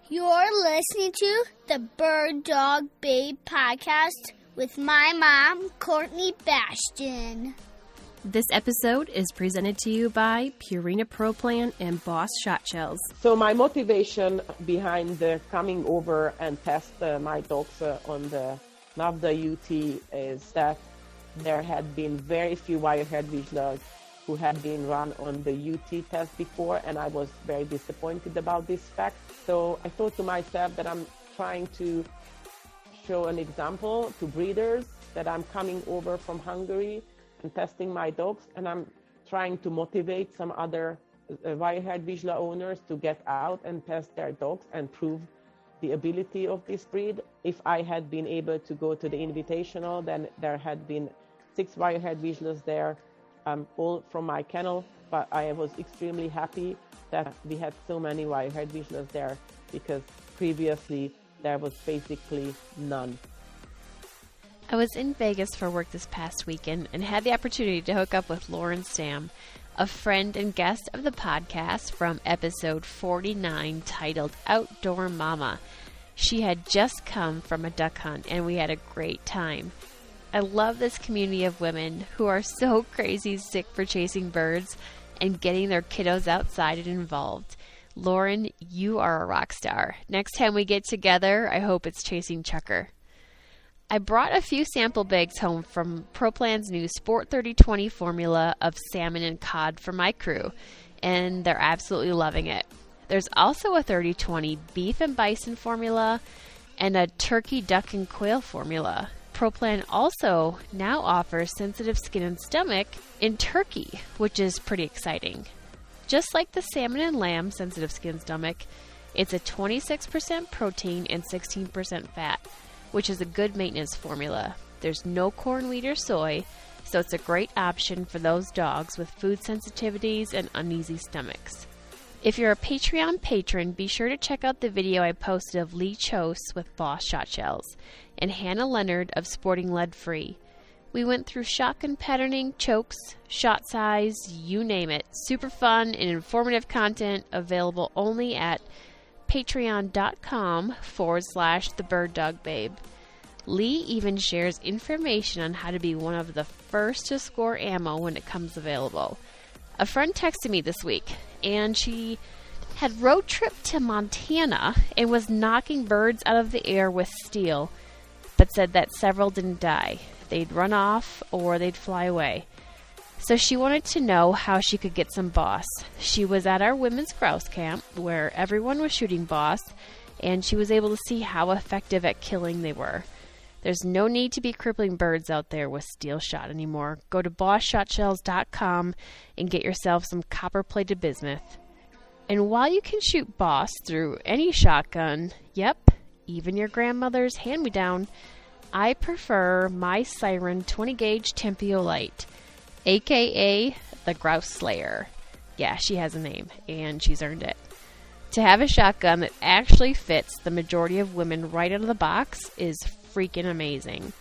You're listening to the Bird Dog Babe podcast with my mom, Courtney Bastion. This episode is presented to you by Purina Pro Plan and Boss Shotshells. So my motivation behind coming over and test my dogs on the NAVHDA UT is that there had been very few Wirehaired Vizslas who had been run on the UT test before, and I was very disappointed about this fact. So I thought to myself that I'm trying to show an example to breeders that I'm coming over from Hungary and testing my dogs, and I'm trying to motivate some other Wirehaired Vizsla owners to get out and test their dogs and prove the ability of this breed. If I had been able to go to the Invitational, then there had been 6 Wirehaired Vizslas there, all from my kennel, but I was extremely happy that we had so many Wirehaired Vizslas there because previously there was basically none. I was in Vegas for work this past weekend and had the opportunity to hook up with Lauren Stam, a friend and guest of the podcast from episode 49 titled Outdoor Mama. She had just come from a duck hunt and we had a great time. I love this community of women who are so crazy sick for chasing birds and getting their kiddos outside and involved. Lauren, you are a rock star. Next time we get together, I hope it's chasing chukar. I brought a few sample bags home from Pro Plan's new Sport 30-20 formula of salmon and cod for my crew, and they're absolutely loving it. There's also a 30-20 beef and bison formula and a turkey, duck, and quail formula. Pro Plan also now offers sensitive skin and stomach in turkey, which is pretty exciting. Just like the salmon and lamb sensitive skin and stomach, it's a 26% protein and 16% fat, which is a good maintenance formula. There's no corn, wheat, or soy, so it's a great option for those dogs with food sensitivities and uneasy stomachs. If you're a Patreon patron, be sure to check out the video I posted of Lee Chose with Boss Shotshells and Hannah Leonard of Sporting Lead Free. We went through shotgun patterning, chokes, shot size, you name it. Super fun and informative content available only at patreon.com/thebirddogbabe. Lee even shares information on how to be one of the first to score ammo when it comes available. A friend texted me this week, and she had road tripped to Montana and was knocking birds out of the air with steel, but said that several didn't die. They'd run off or they'd fly away. So she wanted to know how she could get some Boss. She was at our women's grouse camp where everyone was shooting Boss, and she was able to see how effective at killing they were. There's no need to be crippling birds out there with steel shot anymore. Go to bossshotshells.com and get yourself some copper-plated bismuth. And while you can shoot Boss through any shotgun, yep, even your grandmother's hand-me-down, I prefer my Siren 20-gauge Tempiolite, a.k.a. the Grouse Slayer. Yeah, she has a name, and she's earned it. To have a shotgun that actually fits the majority of women right out of the box is freaking amazing.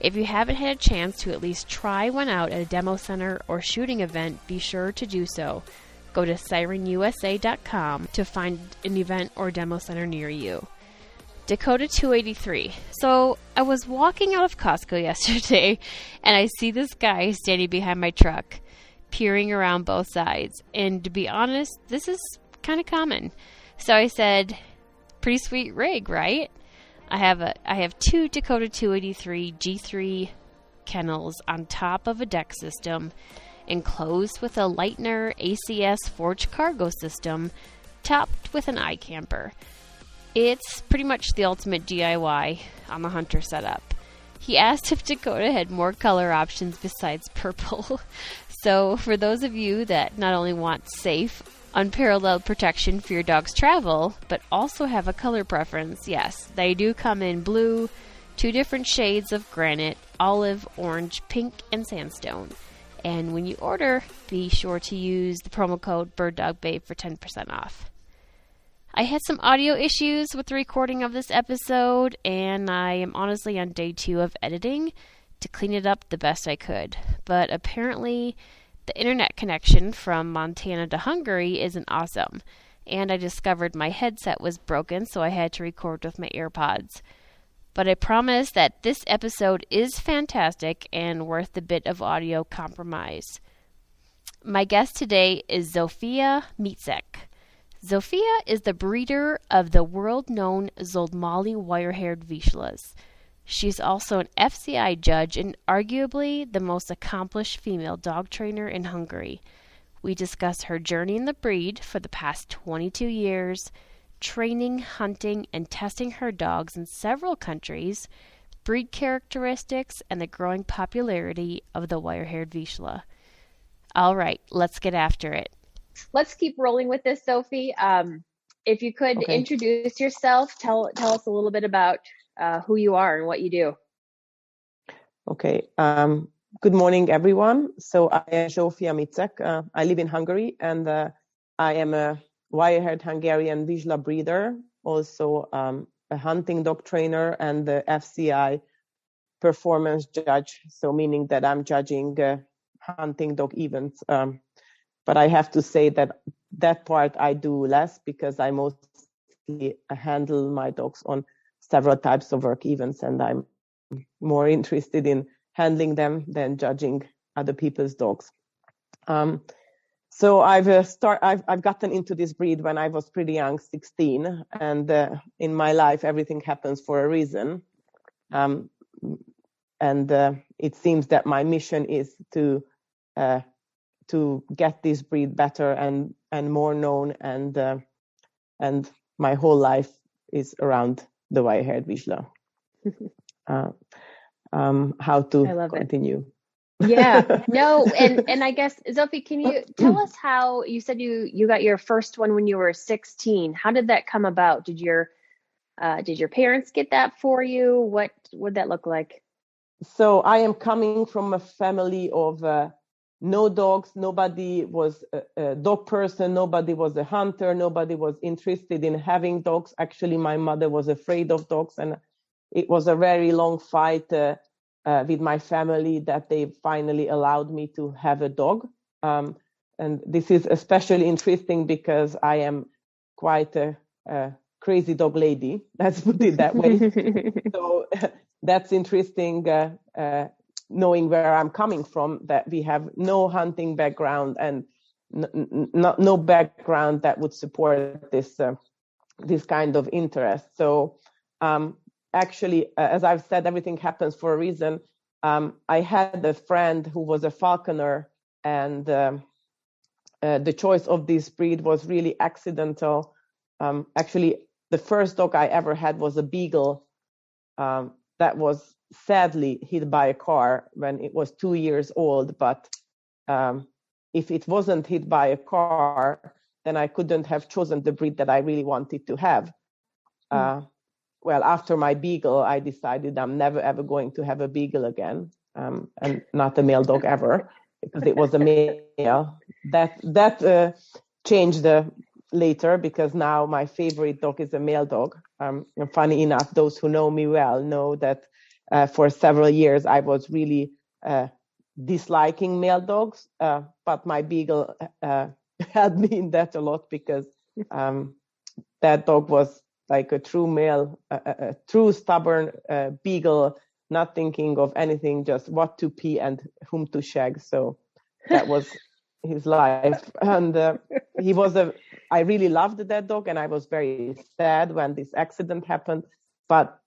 If you haven't had a chance to at least try one out at a demo center or shooting event, be sure to do so. Go to sirenusa.com to find an event or demo center near you. Dakota 283. So I was walking out of Costco yesterday and I see this guy standing behind my truck, peering around both sides. And to be honest, this is kind of common. So I said, pretty sweet rig, right? I have 2 Dakota 283 G3 kennels on top of a deck system, enclosed with a Leitner ACS forged cargo system, topped with an iCamper. It's pretty much the ultimate DIY on the Hunter setup. He asked if Dakota had more color options besides purple. So for those of you that not only want safe, unparalleled protection for your dog's travel, but also have a color preference, yes, they do come in blue, 2 different shades of granite, olive, orange, pink, and sandstone. And when you order, be sure to use the promo code BirdDogBabe for 10% off. I had some audio issues with the recording of this episode, and I am honestly on day 2 of editing to clean it up the best I could. But apparently, the internet connection from Montana to Hungary isn't awesome. and I discovered my headset was broken, so I had to record with my AirPods. But I promise that this episode is fantastic and worth the bit of audio compromise. My guest today is Zsofia Miczek. Zsofia is the breeder of the world-known Zoldmali Wirehaired Vizslas. She's also an FCI judge and arguably the most accomplished female dog trainer in Hungary. We discuss her journey in the breed for the past 22 years, training, hunting, and testing her dogs in several countries, breed characteristics, and the growing popularity of the Wirehaired Vizsla. All right, let's get after it. Let's keep rolling with this, Zsofi. If you could introduce yourself, tell us a little bit about who you are and what you do. Okay. Good morning, everyone. So I am Zsofia Miczek. I live in Hungary, and I am a Wirehaired Hungarian Vizsla breeder, also a hunting dog trainer and the FCI performance judge, so meaning that I'm judging hunting dog events. But I have to say that part I do less because I mostly handle my dogs on several types of work events, and I'm more interested in handling them than judging other people's dogs. So I've gotten into this breed when I was pretty young, 16, and in my life everything happens for a reason. And it seems that my mission is to get this breed better and more known, and my whole life is around the Wirehaired Vizsla. How to continue? Yeah, no, and I guess, Zsofi, can you tell us how you said you got your first one when you were 16? How did that come about? Did your parents get that for you? What would that look like? So I am coming from a family of no dogs. Nobody was a dog person. Nobody was a hunter. Nobody was interested in having dogs. Actually, my mother was afraid of dogs, and it was a very long fight with my family that they finally allowed me to have a dog. And this is especially interesting because I am quite a crazy dog lady. Let's put it that way. So that's interesting, knowing where I'm coming from, that we have no hunting background and no background that would support this kind of interest. So actually, as I've said, everything happens for a reason. I had a friend who was a falconer, and the choice of this breed was really accidental. Actually, the first dog I ever had was a beagle that was sadly hit by a car when it was 2 years old. But if it wasn't hit by a car, then I couldn't have chosen the breed that I really wanted to have. Well, after my beagle, I decided I'm never, ever going to have a beagle again, and not a male dog ever, because it was a male. That changed later, because now my favorite dog is a male dog. And funny enough, those who know me well know that for several years I was really disliking male dogs, but my beagle helped me in that a lot, because that dog was like a true male, a true stubborn beagle, not thinking of anything, just what to pee and whom to shag. So that was his life. And I really loved that dog, and I was very sad when this accident happened, but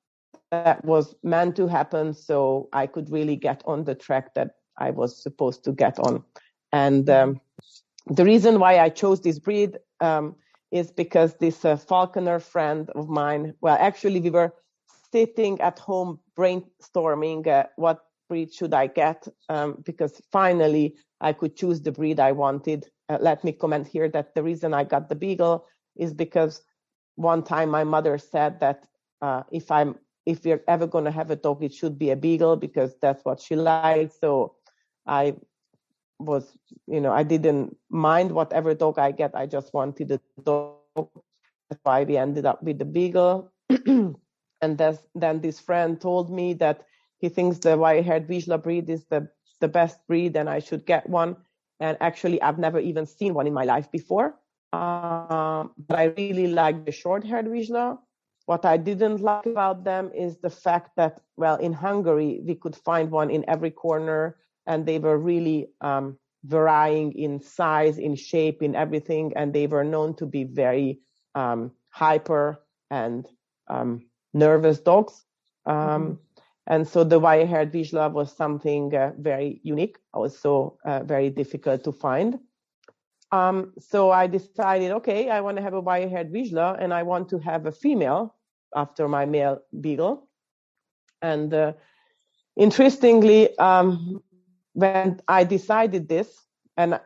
that was meant to happen, so I could really get on the track that I was supposed to get on. And the reason why I chose this breed is because this falconer friend of mine, well, actually we were sitting at home brainstorming what breed should I get, because finally I could choose the breed I wanted. Let me comment here that the reason I got the beagle is because one time my mother said that if we're ever going to have a dog, it should be a beagle, because that's what she likes. So I was, I didn't mind whatever dog I get. I just wanted a dog. That's why we ended up with the beagle. And then this friend told me that he thinks the Wirehaired Vizsla breed is the best breed and I should get one. And actually, I've never even seen one in my life before. But I really like the short-haired Vizsla. What I didn't like about them is the fact that, well, in Hungary, we could find one in every corner, and they were really varying in size, in shape, in everything, and they were known to be very hyper and nervous dogs. And so the Wirehaired Vizsla was something very unique, also very difficult to find. So I decided, okay, I want to have a Wirehaired Vizsla, and I want to have a female after my male beagle. And interestingly, when I decided this, and at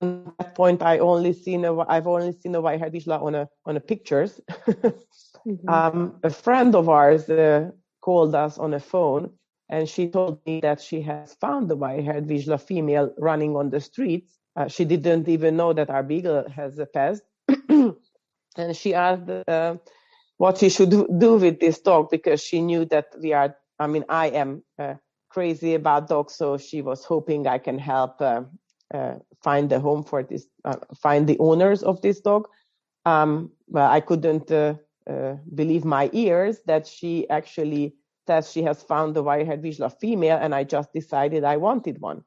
that point I've only seen a Wirehaired Vizsla on a pictures. A friend of ours called us on a phone, and she told me that she has found the Wirehaired Vizsla female running on the streets. She didn't even know that our beagle has a pest. And she asked what she should do with this dog, because she knew that I am crazy about dogs, so she was hoping I can help find a home for this, find the owners of this dog. Well, I couldn't believe my ears that she actually says she has found the Wirehaired Vizsla female, and I just decided I wanted one.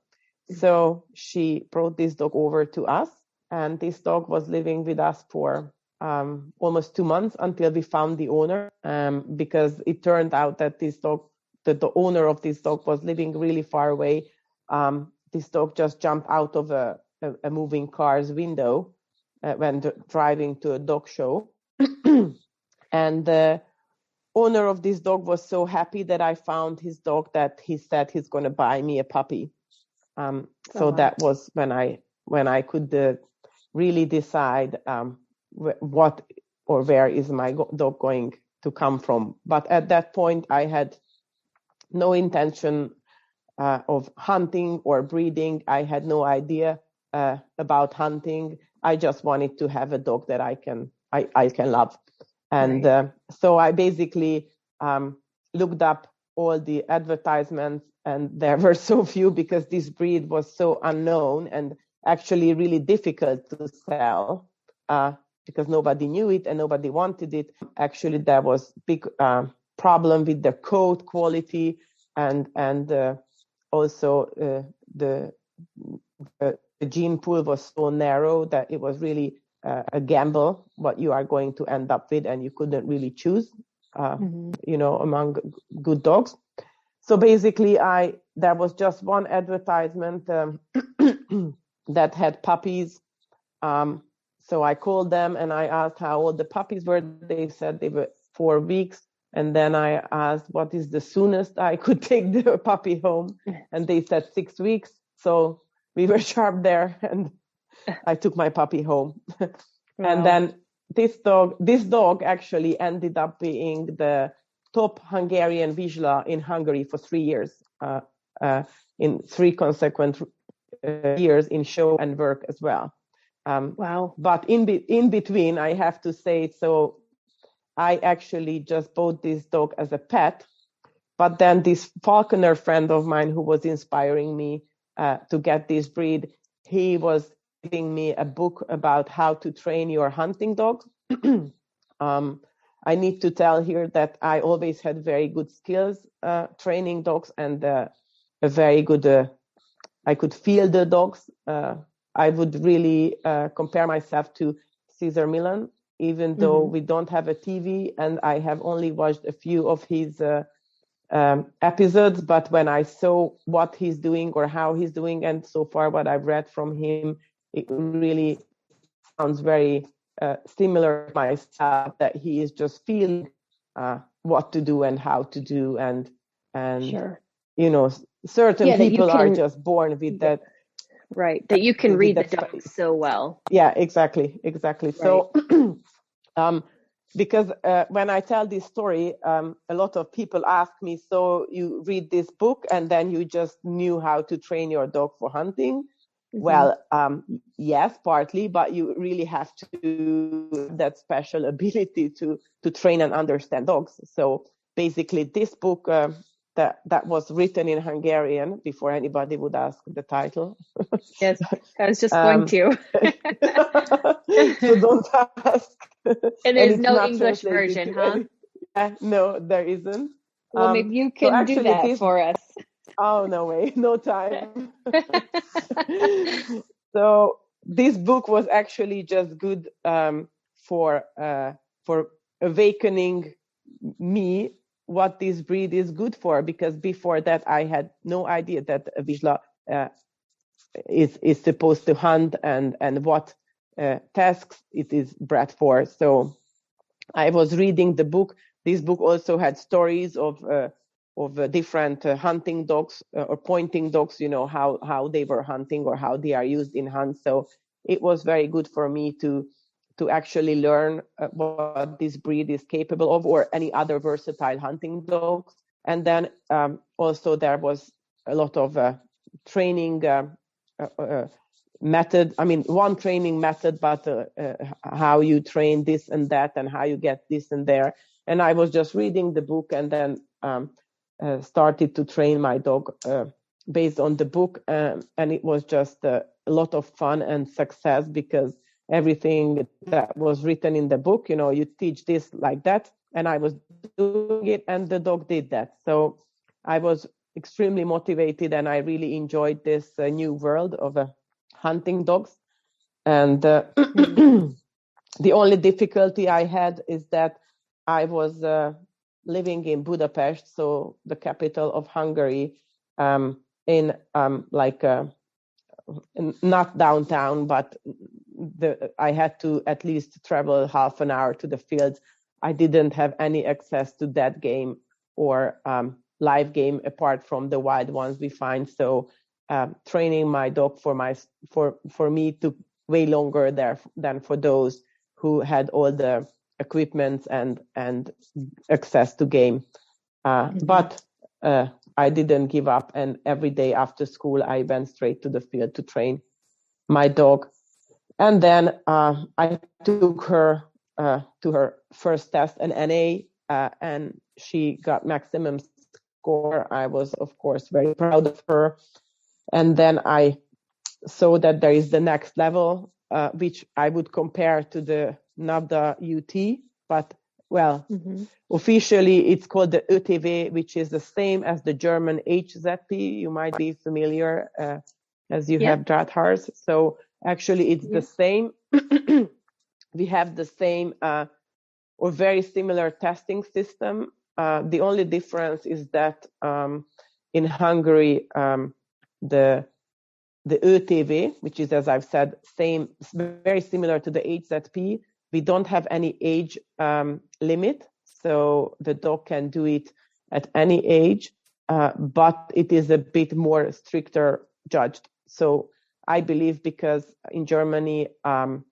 So she brought this dog over to us, and this dog was living with us for almost 2 months until we found the owner, because it turned out that the owner of this dog was living really far away. This dog just jumped out of a moving car's window when driving to a dog show. And the owner of this dog was so happy that I found his dog that he said he's going to buy me a puppy. That was when I could really decide what or where is my dog going to come from. But at that point, I had no intention of hunting or breeding. I had no idea about hunting. I just wanted to have a dog that I can love. And so I basically looked up all the advertisements, and there were so few because this breed was so unknown and actually really difficult to sell because nobody knew it and nobody wanted it. Actually, there was big problem with the coat quality, and also the gene pool was so narrow that it was really a gamble what you are going to end up with, and you couldn't really choose, among good dogs. So basically, there was just one advertisement that had puppies. So I called them and I asked how old the puppies were. They said they were 4 weeks. And then I asked what is the soonest I could take the puppy home, and they said 6 weeks. So we were sharp there, and I took my puppy home. Wow. And then this dog actually ended up being the top Hungarian Vizsla in Hungary for 3 years, in 3 consequent years in show and work as well. Wow! But in between, I have to say, so I actually just bought this dog as a pet. But then this falconer friend of mine who was inspiring me to get this breed, he was giving me a book about how to train your hunting dog. I need to tell here that I always had very good skills training dogs, and a very good, I could feel the dogs. I would really compare myself to Cesar Millan, even though we don't have a TV, and I have only watched a few of his episodes. But when I saw what he's doing or how he's doing, and so far what I've read from him, it really sounds very similar to myself, that he is just feeling what to do and how to do, and sure. Certain people are just born with that. Right, that you can read the dog so well. Yeah, exactly. Right. So, because when I tell this story, a lot of people ask me, so you read this book and then you just knew how to train your dog for hunting? Well, yes, partly, but you really have to do that special ability to train and understand dogs. So basically this book that was written in Hungarian before anybody would ask the title. Yes, I was just going to. So don't ask. And there's it's no not English translated version, to huh? no, there isn't. Well, maybe you so can do actually that for us. Oh, no way, no time. So this book was actually just good for awakening me what this breed is good for, because before that I had no idea that a Vizsla is supposed to hunt and what tasks it is bred for. So I was reading the book. This book also had stories of different hunting dogs or pointing dogs, how they were hunting or how they are used in hunts. So it was very good for me to actually learn what this breed is capable of, or any other versatile hunting dogs. And then also there was a lot of training method. I mean, one training method, but how you train this and that, and how you get this and there. And I was just reading the book, and then started to train my dog based on the book, and it was just a lot of fun and success, because everything that was written in the book, you teach this like that, and I was doing it, and the dog did that. So I was extremely motivated, and I really enjoyed this new world of hunting dogs. And the only difficulty I had is that I was living in Budapest, so the capital of Hungary, in not downtown, but I had to at least travel half an hour to the fields. I didn't have any access to that game or live game apart from the wild ones we find. So training my dog for me took way longer there than for those who had all the equipment and access to game. But I didn't give up, and every day after school I went straight to the field to train my dog. And then I took her to her first test, an NA, and she got maximum score. I was, of course, very proud of her. And then I saw that there is the next level, which I would compare to the NAVHDA UT, but officially it's called the ÖTV, which is the same as the German HZP. You might be familiar as you have Drahthaars. So actually it's the same. We have the same or very similar testing system. The only difference is that in Hungary, the ÖTV, which is, as I've said, very similar to the HZP, we don't have any age limit, so the dog can do it at any age, but it is a bit more stricter judged. So I believe because in Germany, the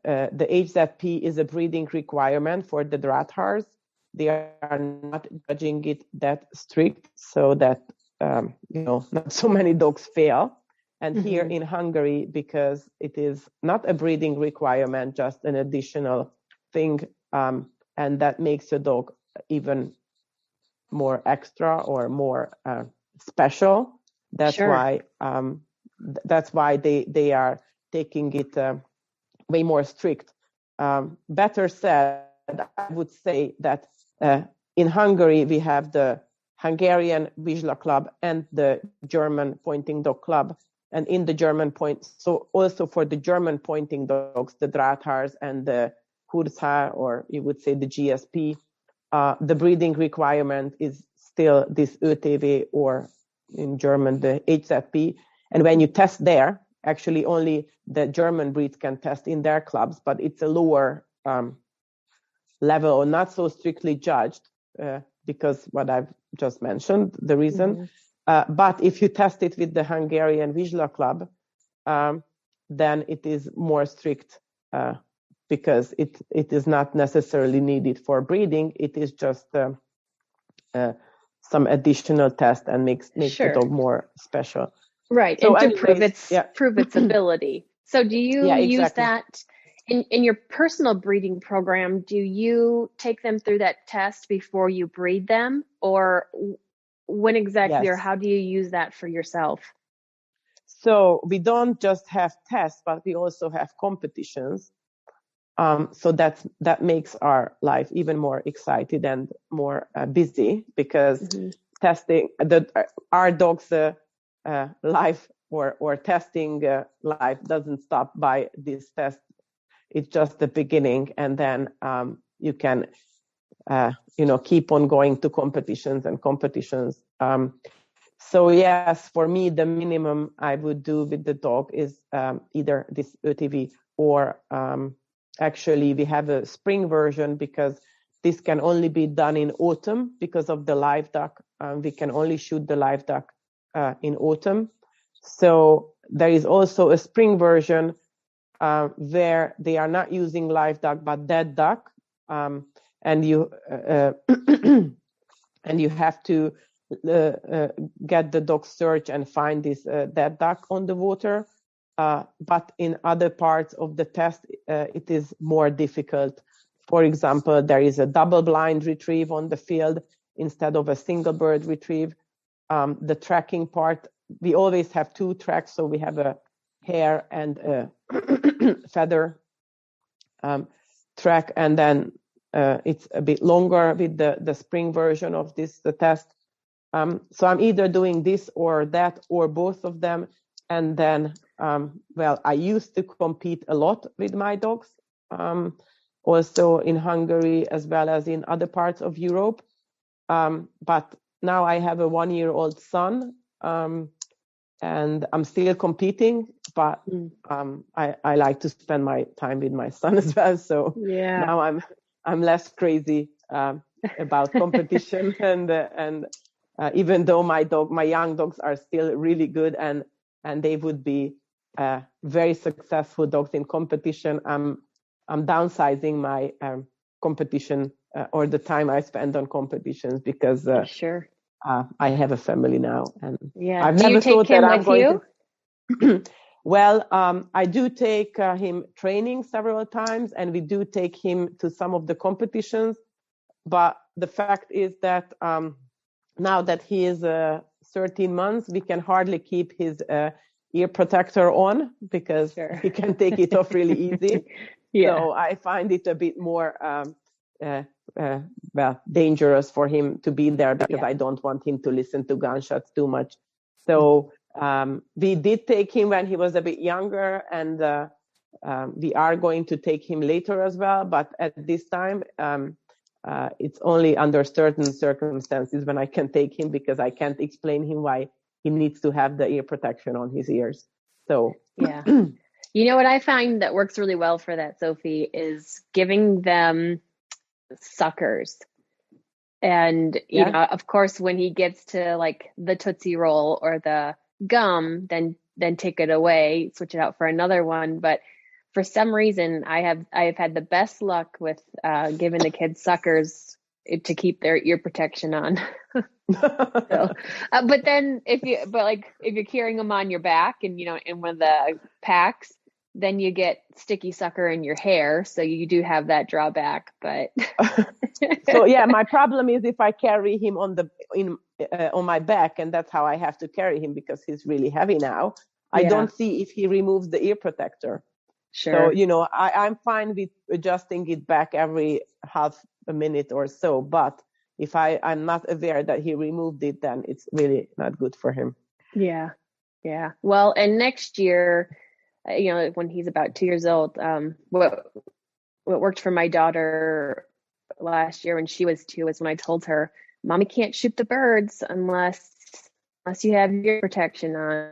HZP is a breeding requirement for the Drahthaars. They are not judging it that strict, so that not so many dogs fail. And here in Hungary, because it is not a breeding requirement, just an additional thing, and that makes a dog even more extra or more special. That's why they are taking it way more strict. Better said, I would say that in Hungary we have the Hungarian Vizsla Club and the German Pointing Dog Club. And in the German so also for the German pointing dogs, the Drahthaars and the Wirehaired, or you would say the GSP, the breeding requirement is still this ÖTV, or in German, the HZP. And when you test there, actually only the German breeds can test in their clubs, but it's a lower level, or not so strictly judged, because what I've just mentioned, the reason. But if you test it with the Hungarian Vizsla Club, then it is more strict, because it is not necessarily needed for breeding. It is just some additional test and makes the dog more special. Right, so and to prove its ability. So do you use that in your personal breeding program? Do you take them through that test before you breed them, or when exactly, or Yes. how do you use that for yourself? So we don't just have tests, but we also have competitions. So that makes our life even more excited and more busy, because testing our dogs' life or testing life doesn't stop by this test. It's just the beginning, and then you can keep on going to competitions and competitions. So yes, for me, the minimum I would do with the dog is either this ÖTV or actually we have a spring version, because this can only be done in autumn because of the live duck. We can only shoot the live duck in autumn. So there is also a spring version where they are not using live duck but dead duck, and you and you have to get the dog search and find this dead duck on the water. But in other parts of the test, it is more difficult. For example, there is a double blind retrieve on the field instead of a single bird retrieve. The tracking part, we always have two tracks, so we have a hair and a feather track, and then it's a bit longer with the spring version of this test. So I'm either doing this or that or both of them. And then, I used to compete a lot with my dogs, also in Hungary as well as in other parts of Europe. But now I have a 1-year-old son, and I'm still competing, but I like to spend my time with my son as well. So now I'm less crazy about competition, and even though my young dogs are still really good and they would be very successful dogs in competition, I'm downsizing my competition or the time I spend on competitions, because Sure. I have a family now, and I've Do never you take thought him that I'm with going you? to. Well, I do take him training several times, and we do take him to some of the competitions. But the fact is that now that he is 13 months, we can hardly keep his ear protector on, because he can take it off really easy. So I find it a bit more dangerous for him to be there, because I don't want him to listen to gunshots too much. So we did take him when he was a bit younger, and we are going to take him later as well. But at this time, it's only under certain circumstances when I can take him, because I can't explain him why he needs to have the ear protection on his ears. So You know what I find that works really well for that, Zsofi, is giving them suckers. And you know, of course, when he gets to like the Tootsie Roll or the gum, then take it away, switch it out for another one. But for some reason, I have had the best luck with giving the kids suckers to keep their ear protection on. So, but then if you're carrying them on your back and in one of the packs, then you get sticky sucker in your hair, so you do have that drawback. But so my problem is if I carry him on my back, and that's how I have to carry him because he's really heavy now. I don't see if he removes the ear protector. Sure. So I'm fine with adjusting it back every half a minute or so. But if I'm not aware that he removed it, then it's really not good for him. Yeah. Well, and next year, when he's about 2 years old, what worked for my daughter last year when she was 2 is when I told her, "Mommy can't shoot the birds unless you have your protection on."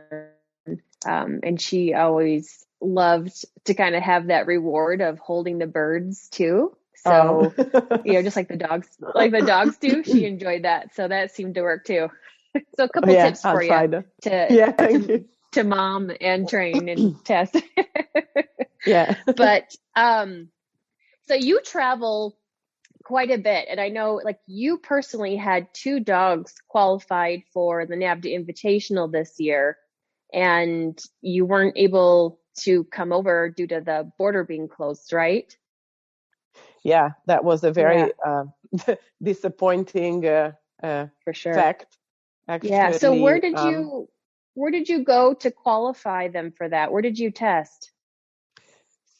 And she always loved to kind of have that reward of holding the birds too. So, just like the dogs do, she enjoyed that. So that seemed to work too. So a couple tips for you to mom and train and test. But so you travel quite a bit, and I know like you personally had 2 dogs qualified for the NAVHDA Invitational this year, and you weren't able to come over due to the border being closed, right? Yeah, that was a very disappointing for sure fact. Actually, Yeah. So where did you go to qualify them for that? Where did you test?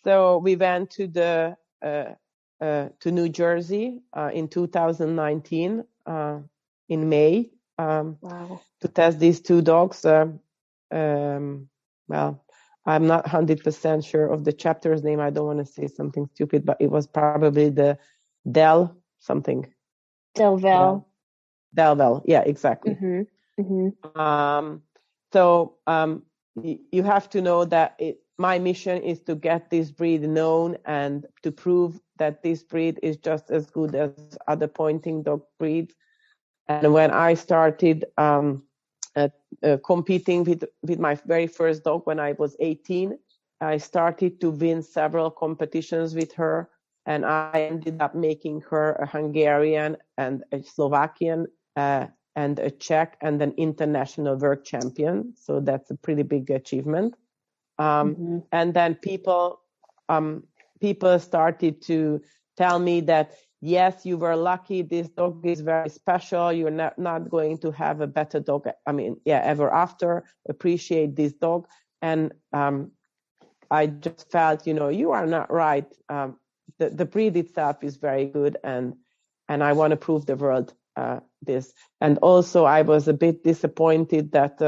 So we went to New Jersey in 2019 in May Wow. to test these two dogs. Well, I'm not 100% sure of the chapter's name. I don't want to say something stupid, but it was probably the Del something. Delvel. Delvel. Yeah, exactly. Mm-hmm. Mm-hmm. So you have to know that my mission is to get this breed known and to prove that this breed is just as good as other pointing dog breeds. And when I started competing with my very first dog when I was 18, I started to win several competitions with her, and I ended up making her a Hungarian and a Slovakian and a Czech and an international world champion. So that's a pretty big achievement. And then people started to tell me that, yes, you were lucky. This dog is very special. You're not going to have a better dog. Ever after. Appreciate this dog. And I just felt, you are not right. The breed itself is very good, and I want to prove the world this. And also, I was a bit disappointed that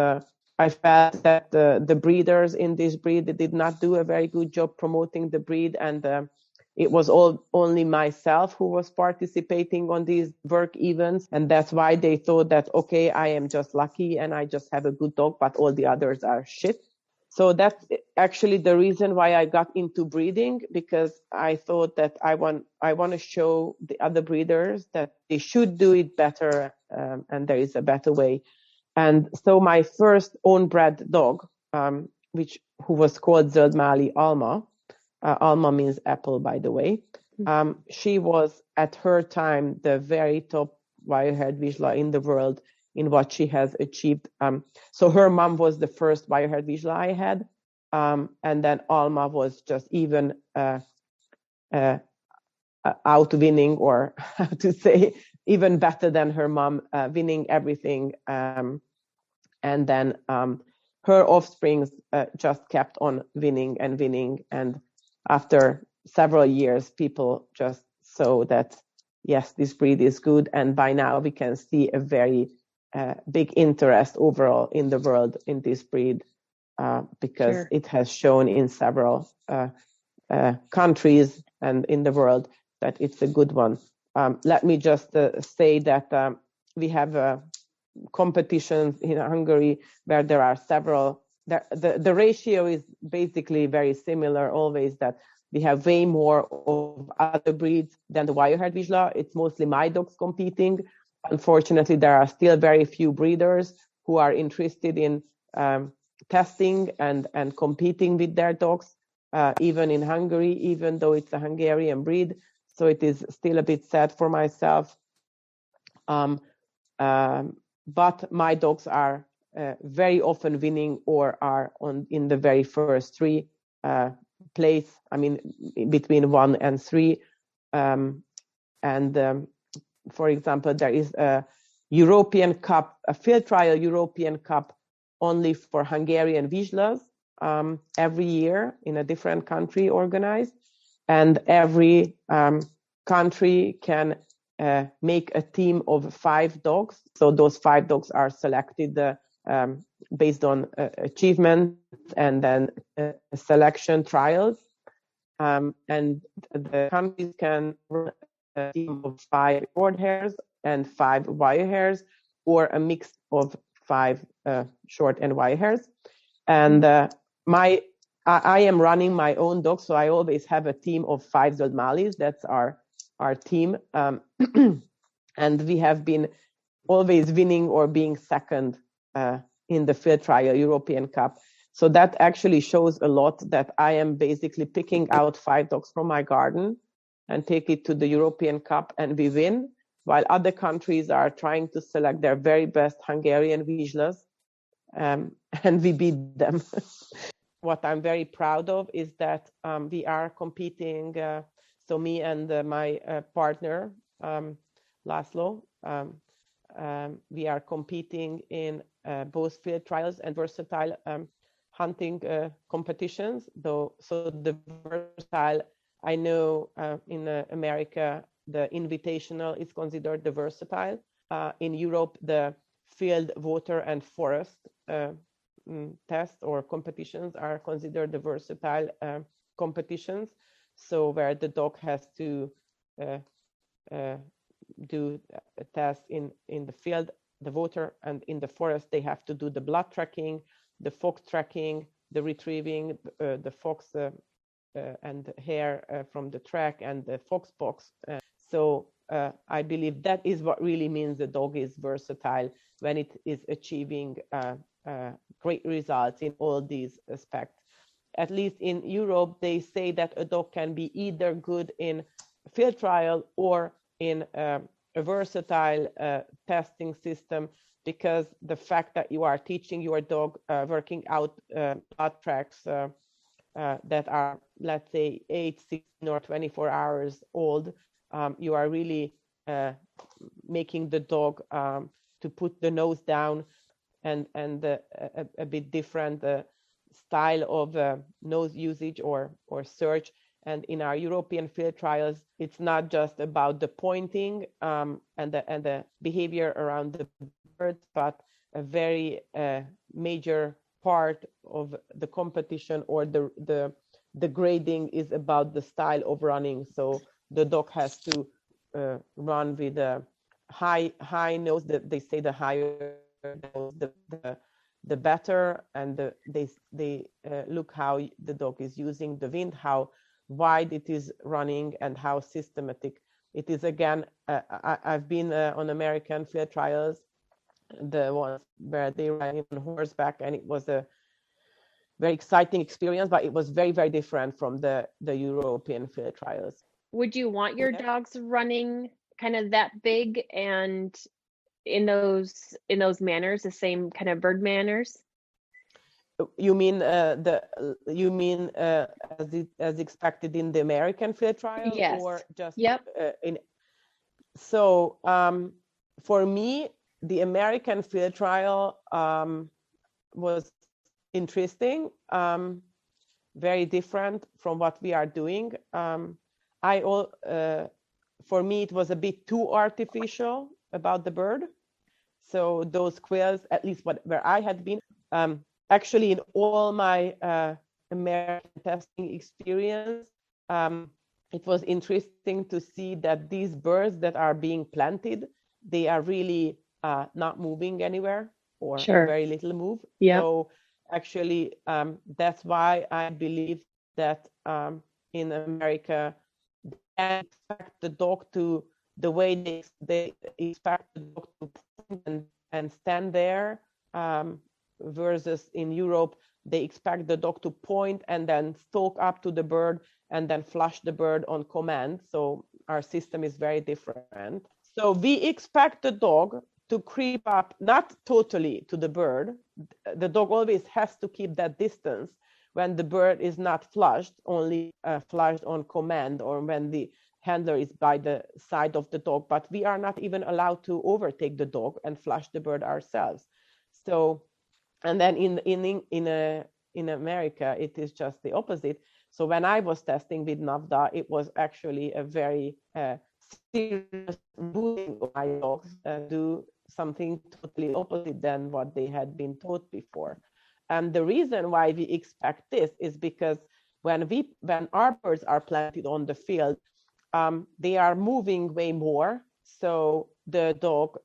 I felt that the breeders in this breed did not do a very good job promoting the breed, and it was only myself who was participating on these work events, and that's why they thought that, okay, I am just lucky and I just have a good dog, but all the others are shit. So that's actually the reason why I got into breeding, because I thought that I want to show the other breeders that they should do it better, and there is a better way. And so my first own bred dog, who was called Zoldmali Alma, Alma means apple, by the way. She was at her time the very top Wirehaired Vizsla in the world in what she has achieved. So her mom was the first Wirehaired Vizsla I had, and then Alma was just even out winning, or how to say, even better than her mom, winning everything. And then her offsprings just kept on winning and winning. And after several years, people just saw that, yes, this breed is good. And by now we can see a very big interest overall in the world in this breed, because it has shown in several countries and in the world that it's a good one. Let me just say that we have competitions in Hungary where there are several. The ratio is basically very similar always, that we have way more of other breeds than the Wirehaired Vizsla. It's mostly my dogs competing. Unfortunately, there are still very few breeders who are interested in testing and competing with their dogs, even in Hungary, even though it's a Hungarian breed. So it is still a bit sad for myself. But my dogs are very often winning or are in the very first three place. I mean, between 1 and 3. For example, there is a European Cup, a field trial European Cup only for Hungarian Vizslas every year in a different country organized. And every country can make a team of 5 dogs. So those 5 dogs are selected based on achievement and then selection trials. And the countries can run a team of 5 short hairs and 5 wire hairs, or a mix of 5 short and wire hairs. And I am running my own dog, so I always have a team of 5 Zoldmalis. That's our team. And we have been always winning or being second in the field trial European Cup. So that actually shows a lot that I am basically picking out 5 dogs from my garden and take it to the European Cup, and we win, while other countries are trying to select their very best Hungarian Vizslas, and we beat them. What I'm very proud of is that we are competing, so me and my partner, Laszlo, we are competing in both field trials and versatile hunting competitions. So the versatile, I know in America, the invitational is considered the versatile. In Europe, the field, water, and forest tests or competitions are considered the versatile competitions. So where the dog has to do a test in the field, the water, and in the forest, they have to do the blood tracking, the fox tracking, the retrieving the fox and hair from the track, and the fox box. So I believe that is what really means the dog is versatile, when it is achieving great results in all these aspects. At least in Europe, they say that a dog can be either good in field trial or in a versatile testing system, because the fact that you are teaching your dog working out blood tracks that are, let's say, 8, 16, or 24 hours old, you are really making the dog to put the nose down, and a bit different style of nose usage or search. And in our European field trials, it's not just about the pointing and the behavior around the birds, but a very major part of the competition or the grading is about the style of running. So the dog has to run with a high nose. They say the higher nose, the better, and they look how the dog is using the wind, how wide it is running, and how systematic it is. Again, I've been on American field trials, the ones where they ran on horseback, and it was a very exciting experience, but it was very, very different from the European field trials. Would you want your dogs running kind of that big and in those manners, the same kind of bird manners? You mean as expected in the American field trial? Yes. Or just Yep. So for me, the American field trial was interesting, very different from what we are doing. For me, it was a bit too artificial about the bird. So those quills, at least where I had been, actually in all my American testing experience, it was interesting to see that these birds that are being planted, they are really not moving anywhere, or very little move. Yep. So actually, that's why I believe that in America, they expect the dog to, the way they expect the dog to point and stand there, versus in Europe, they expect the dog to point and then stalk up to the bird and then flush the bird on command. So our system is very different. So we expect the dog to creep up, not totally to the bird. The dog always has to keep that distance when the bird is not flushed, only flushed on command, or when the handler is by the side of the dog. But we are not even allowed to overtake the dog and flush the bird ourselves. So, and then in America, it is just the opposite. So when I was testing with NAVHDA, it was actually a very serious ruling of my dogs do something totally opposite than what they had been taught before. And the reason why we expect this is because when our birds are planted on the field, they are moving way more. So the dog,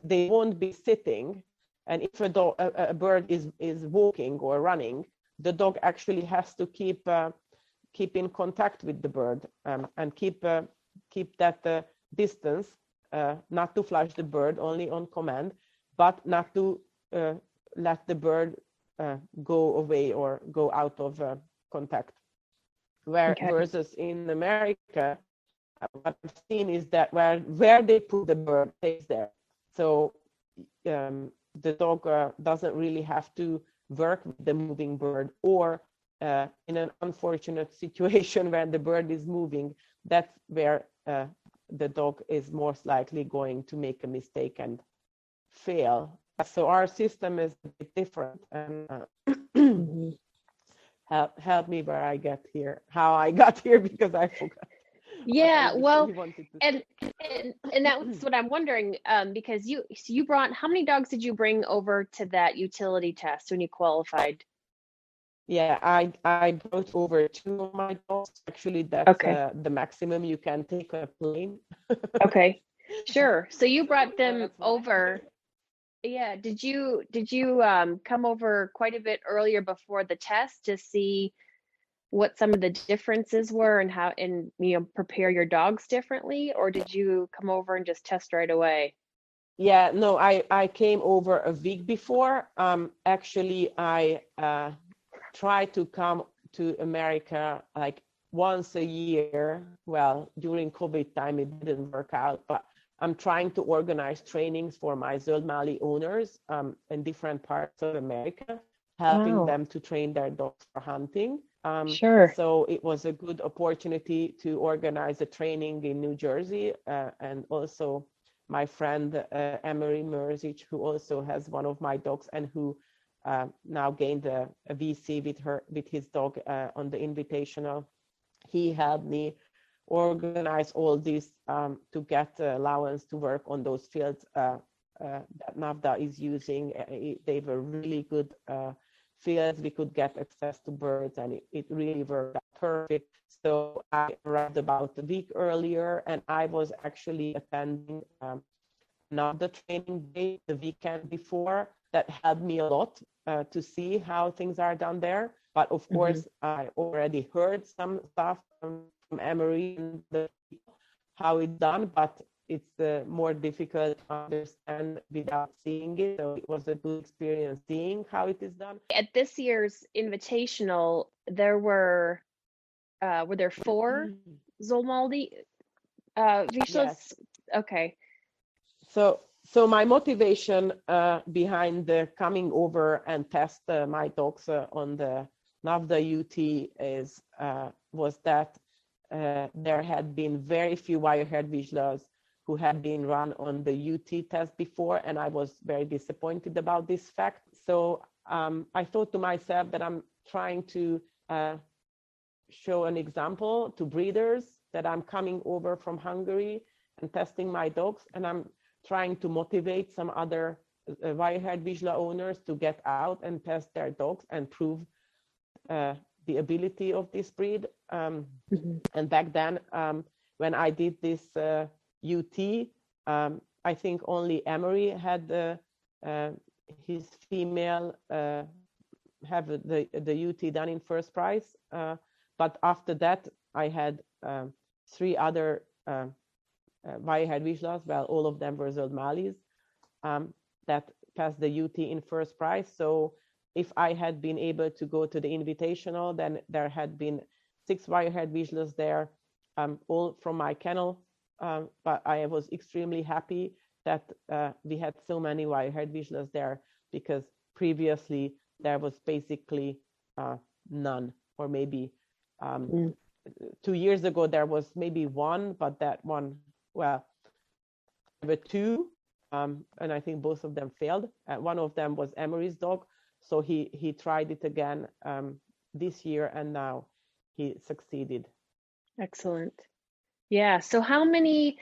they won't be sitting. And if a bird is walking or running, the dog actually has to keep in contact with the bird and keep that distance, not to flush the bird, only on command, but not to let the bird go away or go out of contact. Versus in America, what I've seen is that where they put the bird stays there. So the dog doesn't really have to work with the moving bird, or in an unfortunate situation where the bird is moving, that's where the dog is most likely going to make a mistake and fail. So our system is a bit different, and help me where I get here, how I got here, because I forgot. Yeah, well, and that's what I'm wondering, because you brought, how many dogs did you bring over to that utility test when you qualified? Yeah, I brought over 2 of my dogs. Actually, that's the maximum you can take on a plane. Okay, sure. So you brought them over. Yeah, did you come over quite a bit earlier before the test to see what some of the differences were and how, and prepare your dogs differently, or did you come over and just test right away? Yeah, no, I came over a week before. Actually, I try to come to America like once a year. Well, during COVID time, it didn't work out, but I'm trying to organize trainings for my Zoldmali owners in different parts of America, helping them to train their dogs for hunting. Sure. So it was a good opportunity to organize a training in New Jersey, and also my friend Emery Merzic, who also has one of my dogs and who now gained a VC with his dog on the Invitational. He helped me organize all this to get allowance to work on those fields that NAVHDA is using. They were really good fields. We could get access to birds, and it really worked out perfect. So I arrived about a week earlier, and I was actually attending NAVHDA training day the weekend before. That helped me a lot to see how things are done there. But of course, I already heard some stuff from Emery and how it's done, but it's more difficult to understand without seeing it. So it was a good experience seeing how it is done. At this year's Invitational, there were there 4 Zoldmali Vizslas? Yes. Okay. So my motivation behind the coming over and test my dogs on the NAVHDA UT was that there had been very few Wirehaired Vizslas who had been run on the UT test before, and I was very disappointed about this fact. So I thought to myself that I'm trying to show an example to breeders that I'm coming over from Hungary and testing my dogs, and I'm trying to motivate some other Wirehaired Vizsla owners to get out and test their dogs and prove the ability of this breed. And back then, when I did this UT, I think only Emery had his female have the UT done in first prize. But after that, I had 3 other Wirehaired Vizslas. Well, all of them were Zoldmalis that passed the UT in first prize. So if I had been able to go to the Invitational, then there had been 6 Wirehaired Vizslas there, all from my kennel. But I was extremely happy that we had so many Wirehaired Vizslas there, because previously there was basically none, or maybe 2 years ago there was maybe 1, but that one, well, there were 2, and I think both of them failed. One of them was Emery's dog, so he tried it again this year, and now he succeeded. Excellent. Yeah. So how many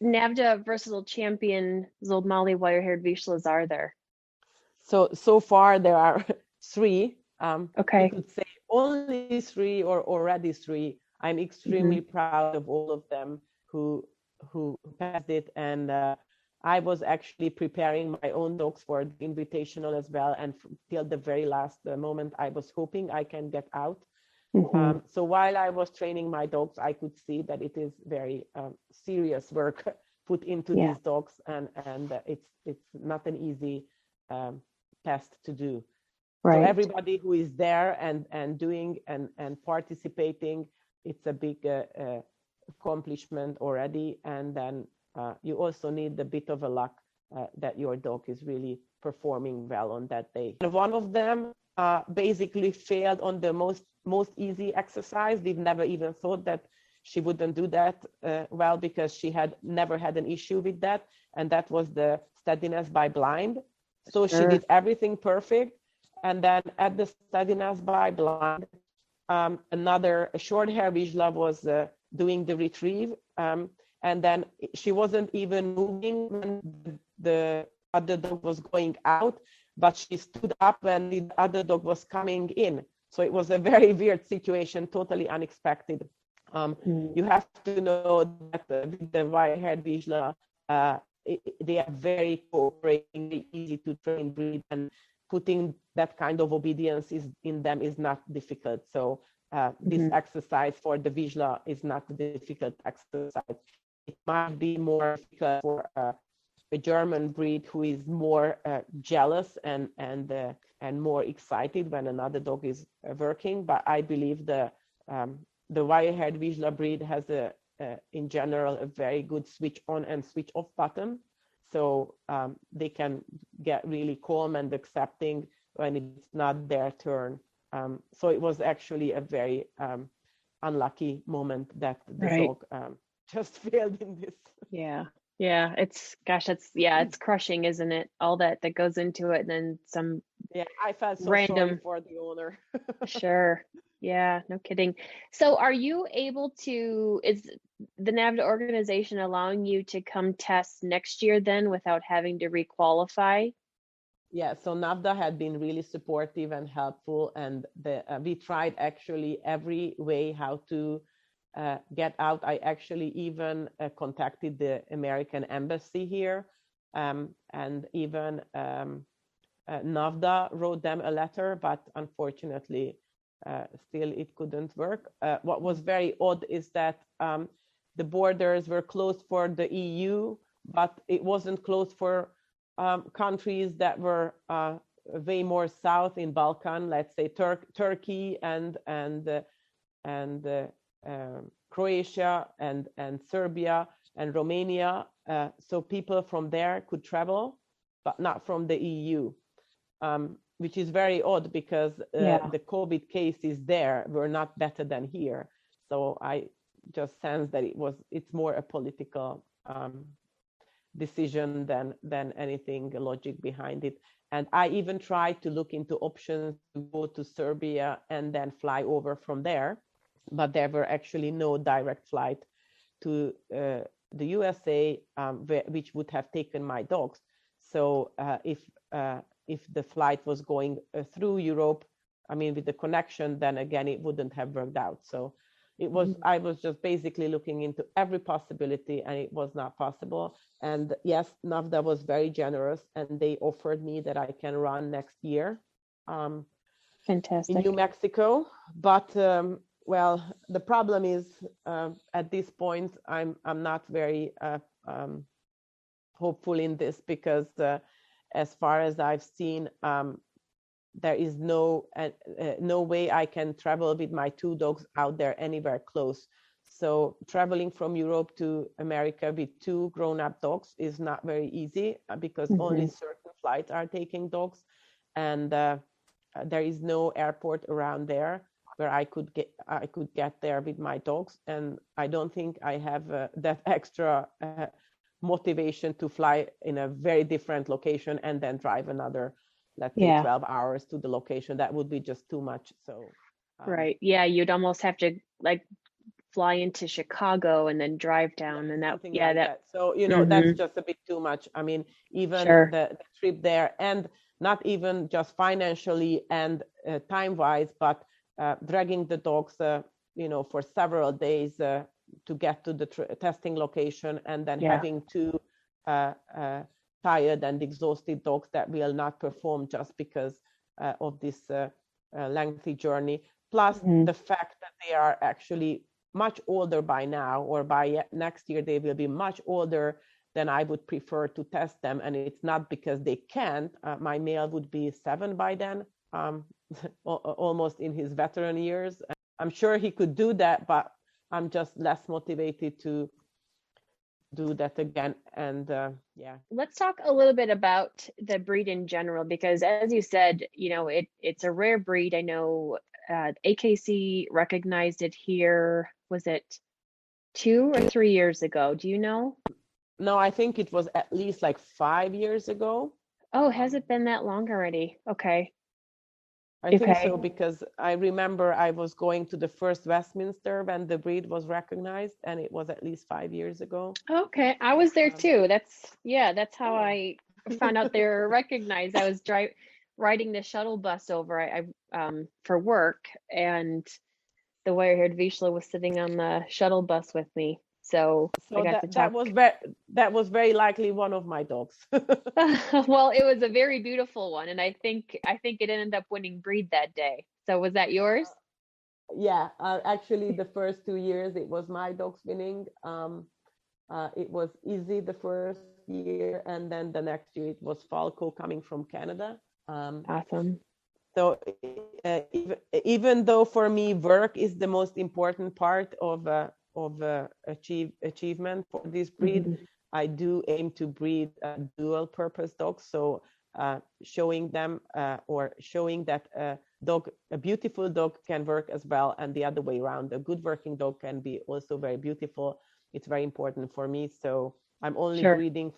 NAVHDA Versatile Champion Zoldmali Wirehaired Vizslas are there? So far there are 3. Okay. You could say only 3 or already 3. I'm extremely proud of all of them who passed it, and I was actually preparing my own dogs for the Invitational as well, and till the very last moment I was hoping I can get out. So while I was training my dogs, I could see that it is very serious work put into these dogs, and it's not an easy test to do. Right. So everybody who is there and doing and participating, it's a big accomplishment already. And then you also need a bit of a luck that your dog is really performing well on that day. And one of them basically failed on the most easy exercise. We've never even thought that she wouldn't do that well, because she had never had an issue with that, and that was the steadiness by blind. So she did everything perfect, and then at the steadiness by blind, another short hair Vizsla was doing the retrieve, and then she wasn't even moving when the other dog was going out, but she stood up when the other dog was coming in. So it was a very weird situation, totally unexpected. You have to know that with the Wirehaired Vizsla, they are very cooperating, easy to train breed, and putting that kind of obedience in them is not difficult. So this exercise for the Vizsla is not a difficult exercise. It might be more difficult for a German breed who is more jealous and more excited when another dog is working. But I believe the Wirehaired Vizsla breed has in general a very good switch on and switch off button, so they can get really calm and accepting when it's not their turn. So it was actually a very unlucky moment that the dog just failed in this. Yeah, it's it's crushing, isn't it? All that goes into it, and then some. Yeah, I felt so random sorry for the owner. Sure. Yeah, no kidding. So are you able to, is the NAVHDA organization allowing you to come test next year then without having to requalify? Yeah, so NAVHDA had been really supportive and helpful, and we tried actually every way how to get out. I actually even contacted the American embassy here, and even NAVHDA wrote them a letter, but unfortunately, still it couldn't work. What was very odd is that the borders were closed for the EU, but it wasn't closed for countries that were way more south in Balkan, let's say Turkey and Croatia and Serbia and Romania. So people from there could travel, but not from the EU, which is very odd because the COVID cases there were not better than here. So I just sense that it's more a political decision than anything logic behind it. And I even tried to look into options to go to Serbia and then fly over from there, but there were actually no direct flight to the USA, which would have taken my dogs. So if the flight was going through Europe, I mean, with the connection, then again, it wouldn't have worked out. So it was, I was just basically looking into every possibility, and it was not possible. And yes, NAVHDA was very generous, and they offered me that I can run next year. Fantastic. In New Mexico. But well, the problem is at this point, I'm not very hopeful in this, because as far as I've seen, there is no way I can travel with my two dogs out there anywhere close. So traveling from Europe to America with two grown-up dogs is not very easy, because only certain flights are taking dogs, and there is no airport around there where I could get there with my dogs, and I don't think I have that extra motivation to fly in a very different location and then drive another, let's say, 12 hours to the location. That would be just too much. So right, yeah, you'd almost have to like fly into Chicago and then drive down, and that so that's just a bit too much. I mean, even the trip there, and not even just financially and time-wise, but dragging the dogs for several days to get to the testing location, and then having two tired and exhausted dogs that will not perform just because of this lengthy journey. Plus the fact that they are actually much older by now, or by next year they will be much older than I would prefer to test them. And it's not because they can't. My male would be 7 by then, almost in his veteran years. I'm sure he could do that, but I'm just less motivated to do that again. And let's talk a little bit about the breed in general, because as you said, it's a rare breed. I know AKC recognized it here. Was it 2 or 3 years ago? Do you know? No, I think it was at least like 5 years ago. Oh, has it been that long already? Okay. I think Okay. so, because I remember I was going to the first Westminster when the breed was recognized, and it was at least 5 years ago. Okay. I was there too. That's how I found out they were recognized. I was riding the shuttle bus over for work, and the Wirehaired Vizsla was sitting on the shuttle bus with me. So I So got to that talk. was very likely one of my dogs. Well, it was a very beautiful one, and I think it ended up winning breed that day. So was that yours? Yeah, actually, the first 2 years it was my dogs winning. It was Izzy the first year, and then the next year it was Falco coming from Canada. Awesome. So even though for me work is the most important part of achievement for this breed, Mm-hmm. I do aim to breed dual purpose dogs. So showing them or showing that a beautiful dog can work as well, and the other way around. A good working dog can be also very beautiful. It's very important for me. So I'm only Sure. breeding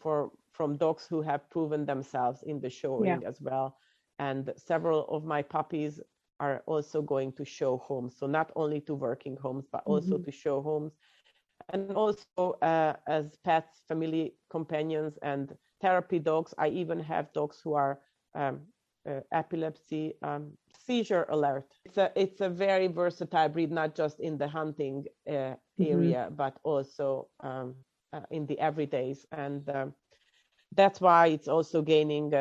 from dogs who have proven themselves in the showing as well. And several of my puppies are also going to show homes. So not only to working homes, but also to show homes. And also as pets, family companions, and therapy dogs. I even have dogs who are epilepsy, seizure alert. It's a very versatile breed, not just in the hunting area, but also in the everydays. And that's why it's also gaining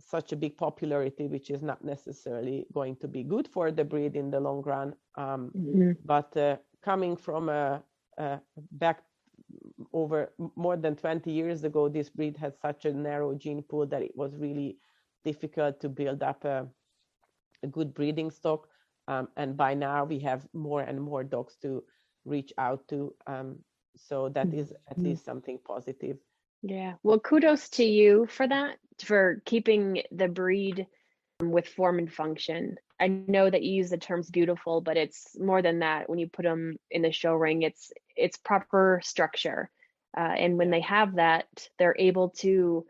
such a big popularity, which is not necessarily going to be good for the breed in the long run. But coming from back over more than 20 years ago, this breed had such a narrow gene pool that it was really difficult to build up a good breeding stock. And by now we have more and more dogs to reach out to. So that is at least something positive. Yeah. Well, kudos to you for that, for keeping the breed with form and function. I know that you use the terms beautiful, but it's more than that. When you put them in the show ring, it's proper structure. And when they have that, they're able to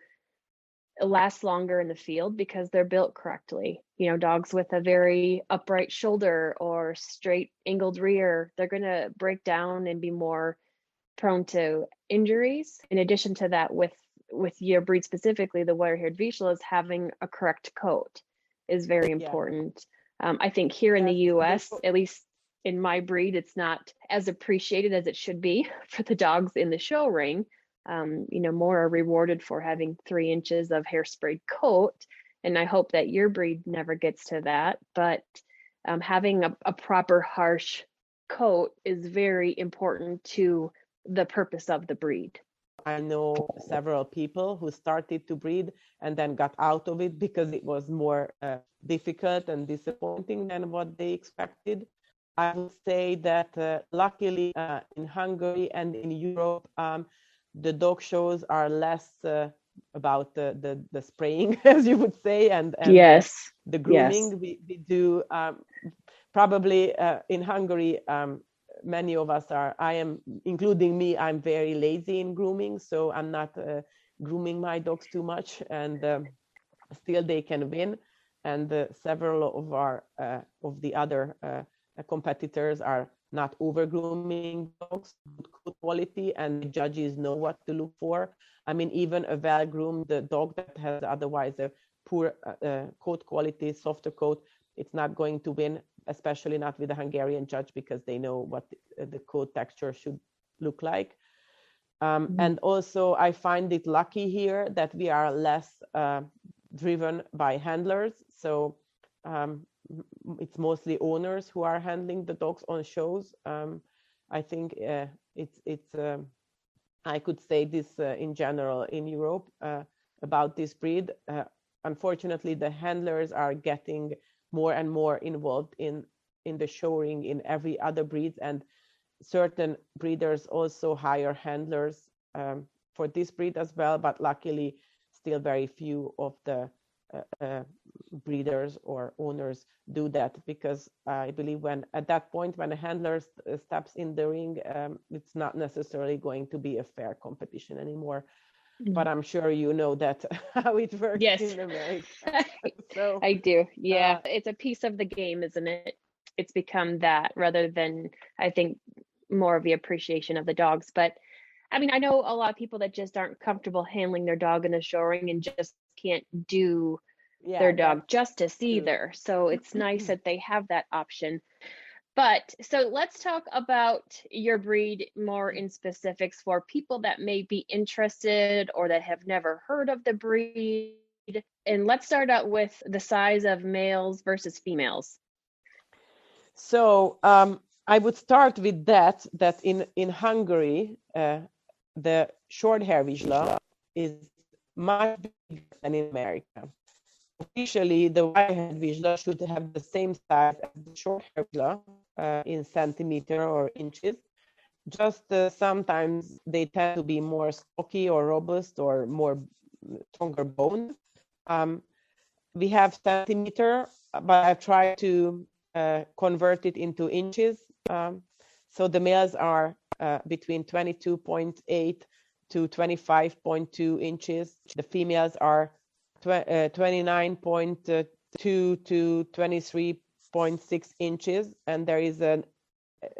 last longer in the field because they're built correctly. You know, dogs with a very upright shoulder or straight angled rear, they're going to break down and be more prone to injuries. In addition to that, with your breed specifically, the Wirehaired Vizslas, having a correct coat is very important. I think here in the US, at least in my breed, it's not as appreciated as it should be for the dogs in the show ring. You know, more are rewarded for having 3 inches of hairsprayed coat. And I hope that your breed never gets to that. But having a proper harsh coat is very important to the purpose of the breed. I know several people who started to breed and then got out of it because it was more difficult and disappointing than what they expected. I would say that luckily in Hungary and in Europe, the dog shows are less about the spraying, as you would say, and the grooming. Yes. We do probably in Hungary. Many of us are, including me, I'm very lazy in grooming, so I'm not grooming my dogs too much, and still they can win. And several of the other competitors are not over grooming dogs, good quality, and the judges know what to look for. I mean, even a well-groomed dog that has otherwise a poor coat quality, softer coat, it's not going to win, especially not with a Hungarian judge, because they know what the coat texture should look like. And also, I find it lucky here that we are less driven by handlers. So it's mostly owners who are handling the dogs on shows. I think I could say this in general in Europe about this breed. Unfortunately, the handlers are getting more and more involved in the showing in every other breed, and certain breeders also hire handlers for this breed as well, but luckily still very few of the breeders or owners do that, because I believe at that point when a handler steps in the ring, it's not necessarily going to be a fair competition anymore. But I'm sure you know that how it works in America. So, I do. Yeah, it's a piece of the game, isn't it? It's become that rather than, I think, more of the appreciation of the dogs. But I mean, I know a lot of people that just aren't comfortable handling their dog in the show ring and just can't do their dog justice either. So it's nice that they have that option. But so let's talk about your breed more in specifics for people that may be interested or that have never heard of the breed. And let's start out with the size of males versus females. So I would start with that in Hungary, the short-hair Vizsla is much bigger than in America. Officially, the Wirehaired Vizsla should have the same size as the short-hair Vizsla in centimeter or inches. Just sometimes they tend to be more stocky or robust or more stronger boned. We have centimeter, but I've tried to convert it into inches. So the males are between 22.8 to 25.2 inches. The females are 29.2 to 23.6 inches, and there is a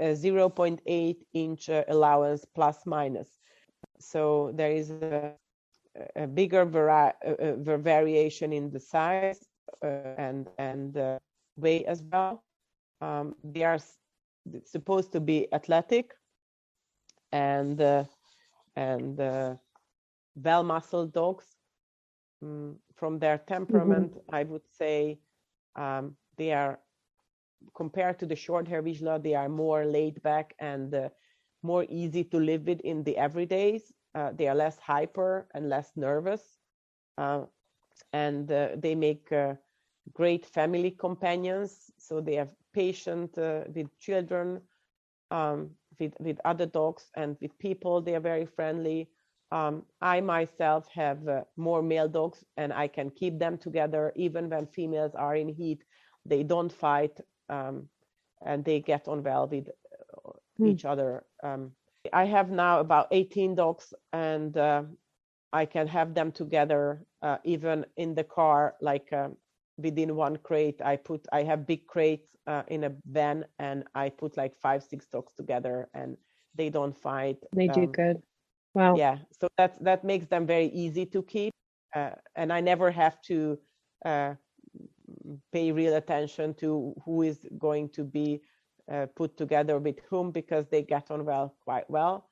0.8 inch allowance plus minus. So there is a bigger variation in the size and weight as well. They are supposed to be athletic and well-muscled dogs. From their temperament, I would say they are, compared to the short-hair Vizsla, they are more laid back and more easy to live with in the everydays. They are less hyper and less nervous, and they make great family companions. So they are patient with children, with other dogs, and with people. They are very friendly. I myself have more male dogs, and I can keep them together even when females are in heat. They don't fight, and they get on well with each other. I have now about 18 dogs, and I can have them together even in the car, like within one crate. I have big crates in a van, and I put like 5-6 dogs together, and they don't fight. They do good. Wow. Yeah, so that makes them very easy to keep, and I never have to pay real attention to who is going to be put together with whom, because they get on quite well.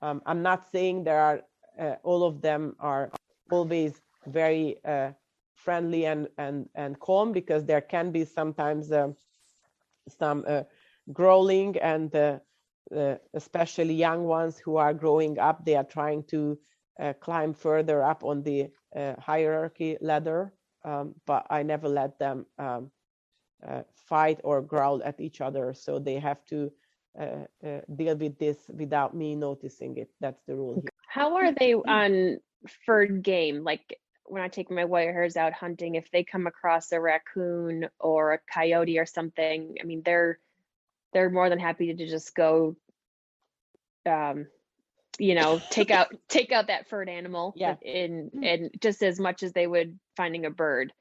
I'm not saying there are all of them are always very friendly and calm, because there can be sometimes some growling, and especially young ones who are growing up, they are trying to climb further up on the hierarchy ladder, but I never let them fight or growl at each other, so they have to deal with this without me noticing it. That's the rule here. How are they on furred game? Like when I take my Wirehairs out hunting, if they come across a raccoon or a coyote or something, I mean, they're more than happy to just go, take out that furred animal, and just as much as they would finding a bird.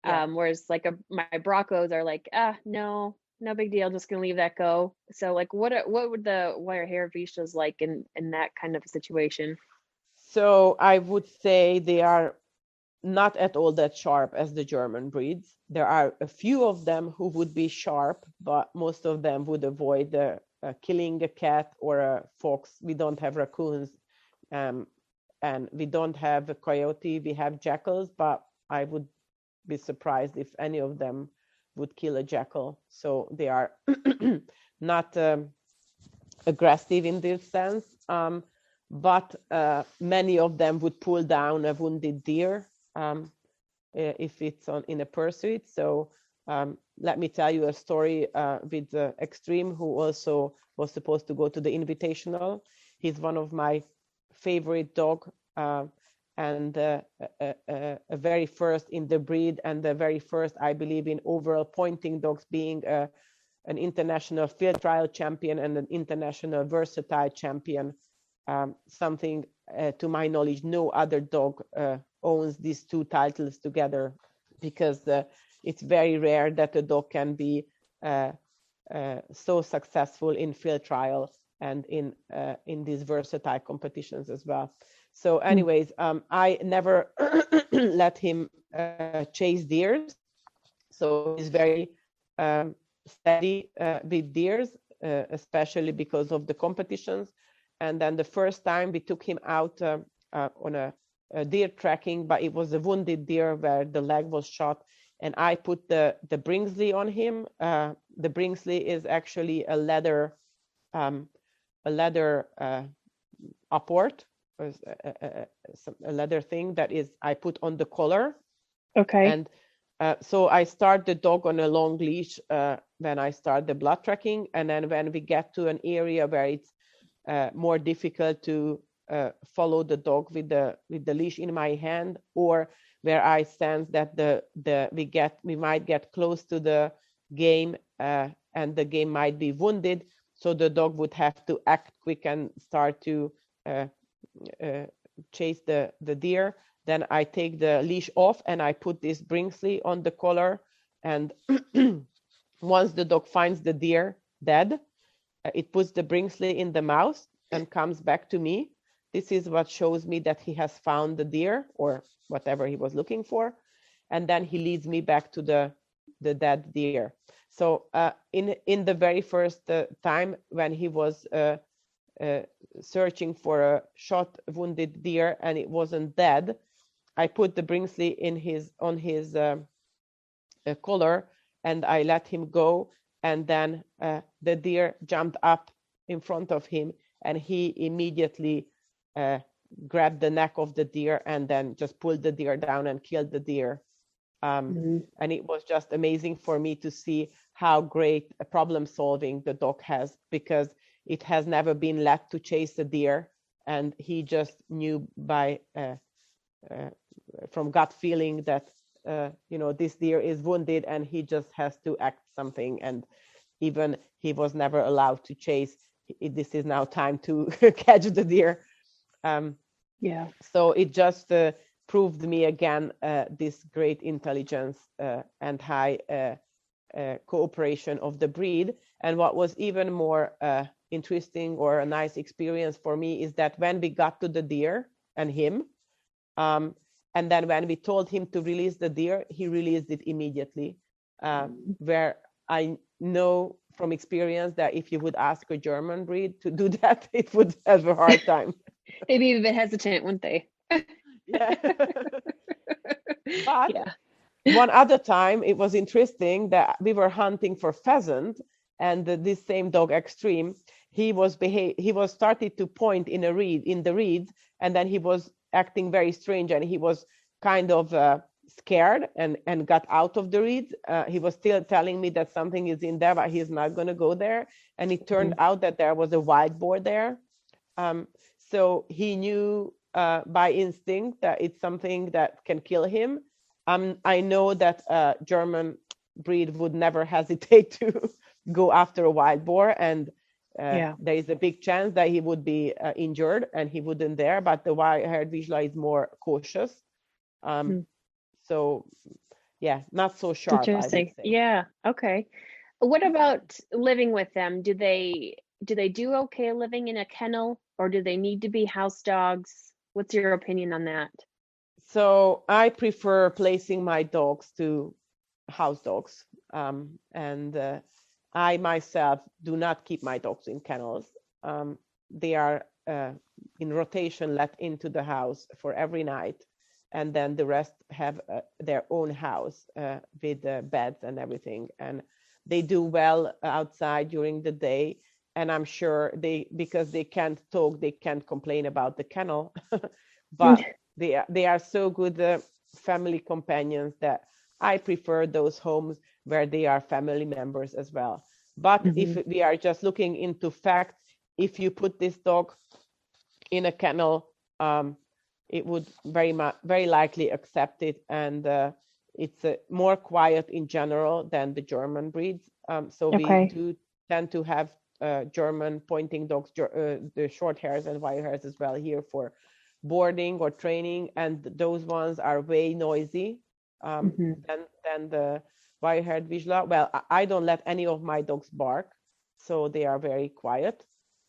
Whereas like my Broncos are like, no big deal, just gonna leave that go. So like, what would the Wirehaired Vizslas like in that kind of situation? So I would say they are not at all that sharp as the German breeds. There are a few of them who would be sharp, but most of them would avoid killing a cat or a fox. We don't have raccoons, and we don't have a coyote. We have jackals, but I would be surprised if any of them would kill a jackal. So they are not aggressive in this sense, but many of them would pull down a wounded deer if it's in a pursuit. So let me tell you a story with Extreme, who also was supposed to go to the Invitational. He's one of my favorite dog, and a very first in the breed, and the very first, I believe, in overall pointing dogs, being an international field trial champion and an international versatile champion. Something, to my knowledge, no other dog owns these two titles together, because it's very rare that a dog can be so successful in field trial and in these versatile competitions as well. So anyways, I never let him chase deers. So he's very steady with deers, especially because of the competitions. And then the first time we took him out on a deer tracking, but it was a wounded deer where the leg was shot. And I put the Bringsley on him. The Bringsley is actually a leather apport, a leather thing that is I put on the collar. Okay. And so I start the dog on a long leash when I start the blood tracking, and then when we get to an area where it's more difficult to follow the dog with the leash in my hand, or where I sense that we might get close to the game and the game might be wounded, so the dog would have to act quick and start to chase the deer. Then I take the leash off and I put this Bringsley on the collar, and once the dog finds the deer dead, it puts the Bringsley in the mouth and comes back to me. This is what shows me that he has found the deer or whatever he was looking for. And then he leads me back to the dead deer. So in the very first time when he was searching for a shot wounded deer and it wasn't dead, I put the Bringsley on his collar and I let him go. And then the deer jumped up in front of him and he immediately grabbed the neck of the deer and then just pulled the deer down and killed the deer. And it was just amazing for me to see how great a problem solving the dog has, because it has never been let to chase a deer, and he just knew by from gut feeling that this deer is wounded and he just has to act something. And even he was never allowed to chase. This is now time to catch the deer. So it just proved me again this great intelligence and high cooperation of the breed. And what was even more interesting or a nice experience for me is that when we got to the deer and him, and then when we told him to release the deer, he released it immediately. Where I know from experience that if you would ask a German breed to do that, it would have a hard time. Maybe even a bit hesitant, wouldn't they? Yeah. But one other time, it was interesting that we were hunting for pheasant, and this same dog, Extreme, he was started to point in the reeds, and then he was acting very strange, and he was kind of scared and got out of the reeds. He was still telling me that something is in there, but he's not going to go there. And it turned out that there was a wild boar there. So he knew by instinct that it's something that can kill him. I know that a German breed would never hesitate to go after a wild boar, and there is a big chance that he would be injured and he wouldn't dare. But the Wirehaired Vizsla is more cautious. So not so sharp. Interesting. Yeah. Okay. What about living with them? Do they do okay living in a kennel, or do they need to be house dogs? What's your opinion on that? So I prefer placing my dogs to house dogs. And I myself do not keep my dogs in kennels. They are in rotation let into the house for every night. And then the rest have their own house with beds and everything. And they do well outside during the day. And I'm sure because they can't talk, they can't complain about the kennel. But they are so good family companions that I prefer those homes where they are family members as well. But if we are just looking into facts, if you put this dog in a kennel, it would very likely accept it. And it's more quiet in general than the German breeds. So we do tend to have German pointing dogs, the short hairs and wire hairs as well here for boarding or training. And those ones are way noisy than the Wirehaired Vizsla. Well, I don't let any of my dogs bark, so they are very quiet.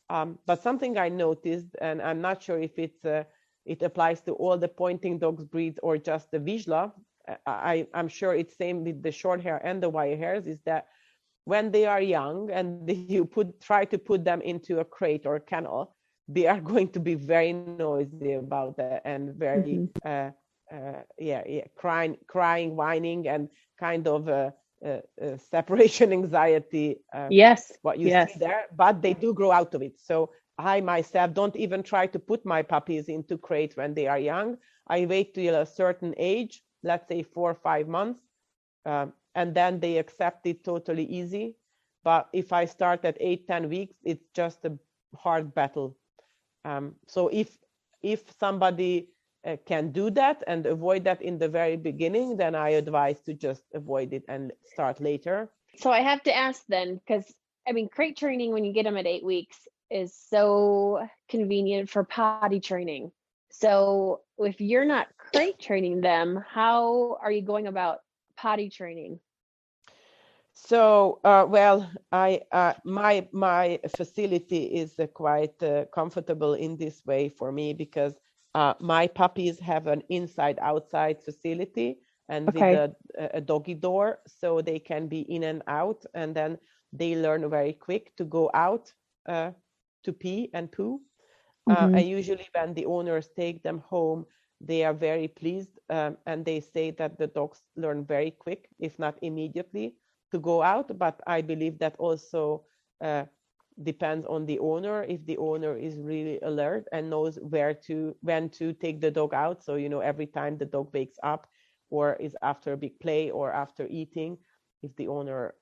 But something I noticed, and I'm not sure if it applies to all the pointing dogs breeds or just the Vizsla. I'm sure it's same with the short hair and the wire hairs, is that when they are young and you try to put them into a crate or a kennel, they are going to be very noisy about that and very crying, whining, and kind of separation anxiety. What you see there, but they do grow out of it. So I myself don't even try to put my puppies into crates when they are young. I wait till a certain age, let's say 4 or 5 months, and then they accept it totally easy. But if I start at 8-10 weeks, it's just a hard battle. So if somebody can do that and avoid that in the very beginning, then I advise to just avoid it and start later. So I have to ask then, because I mean, crate training when you get them at 8 weeks is so convenient for potty training. So if you're not crate training them, how are you going about potty training? So, well, my facility is quite comfortable in this way for me, because my puppies have an inside-outside facility and with a doggy door, so they can be in and out, and then they learn very quick to go out to pee and poo. And usually when the owners take them home, they are very pleased, and they say that the dogs learn very quick, if not immediately, to go out. But I believe that also depends on the owner. If the owner is really alert and knows when to take the dog out, so every time the dog wakes up or is after a big play or after eating, if the owner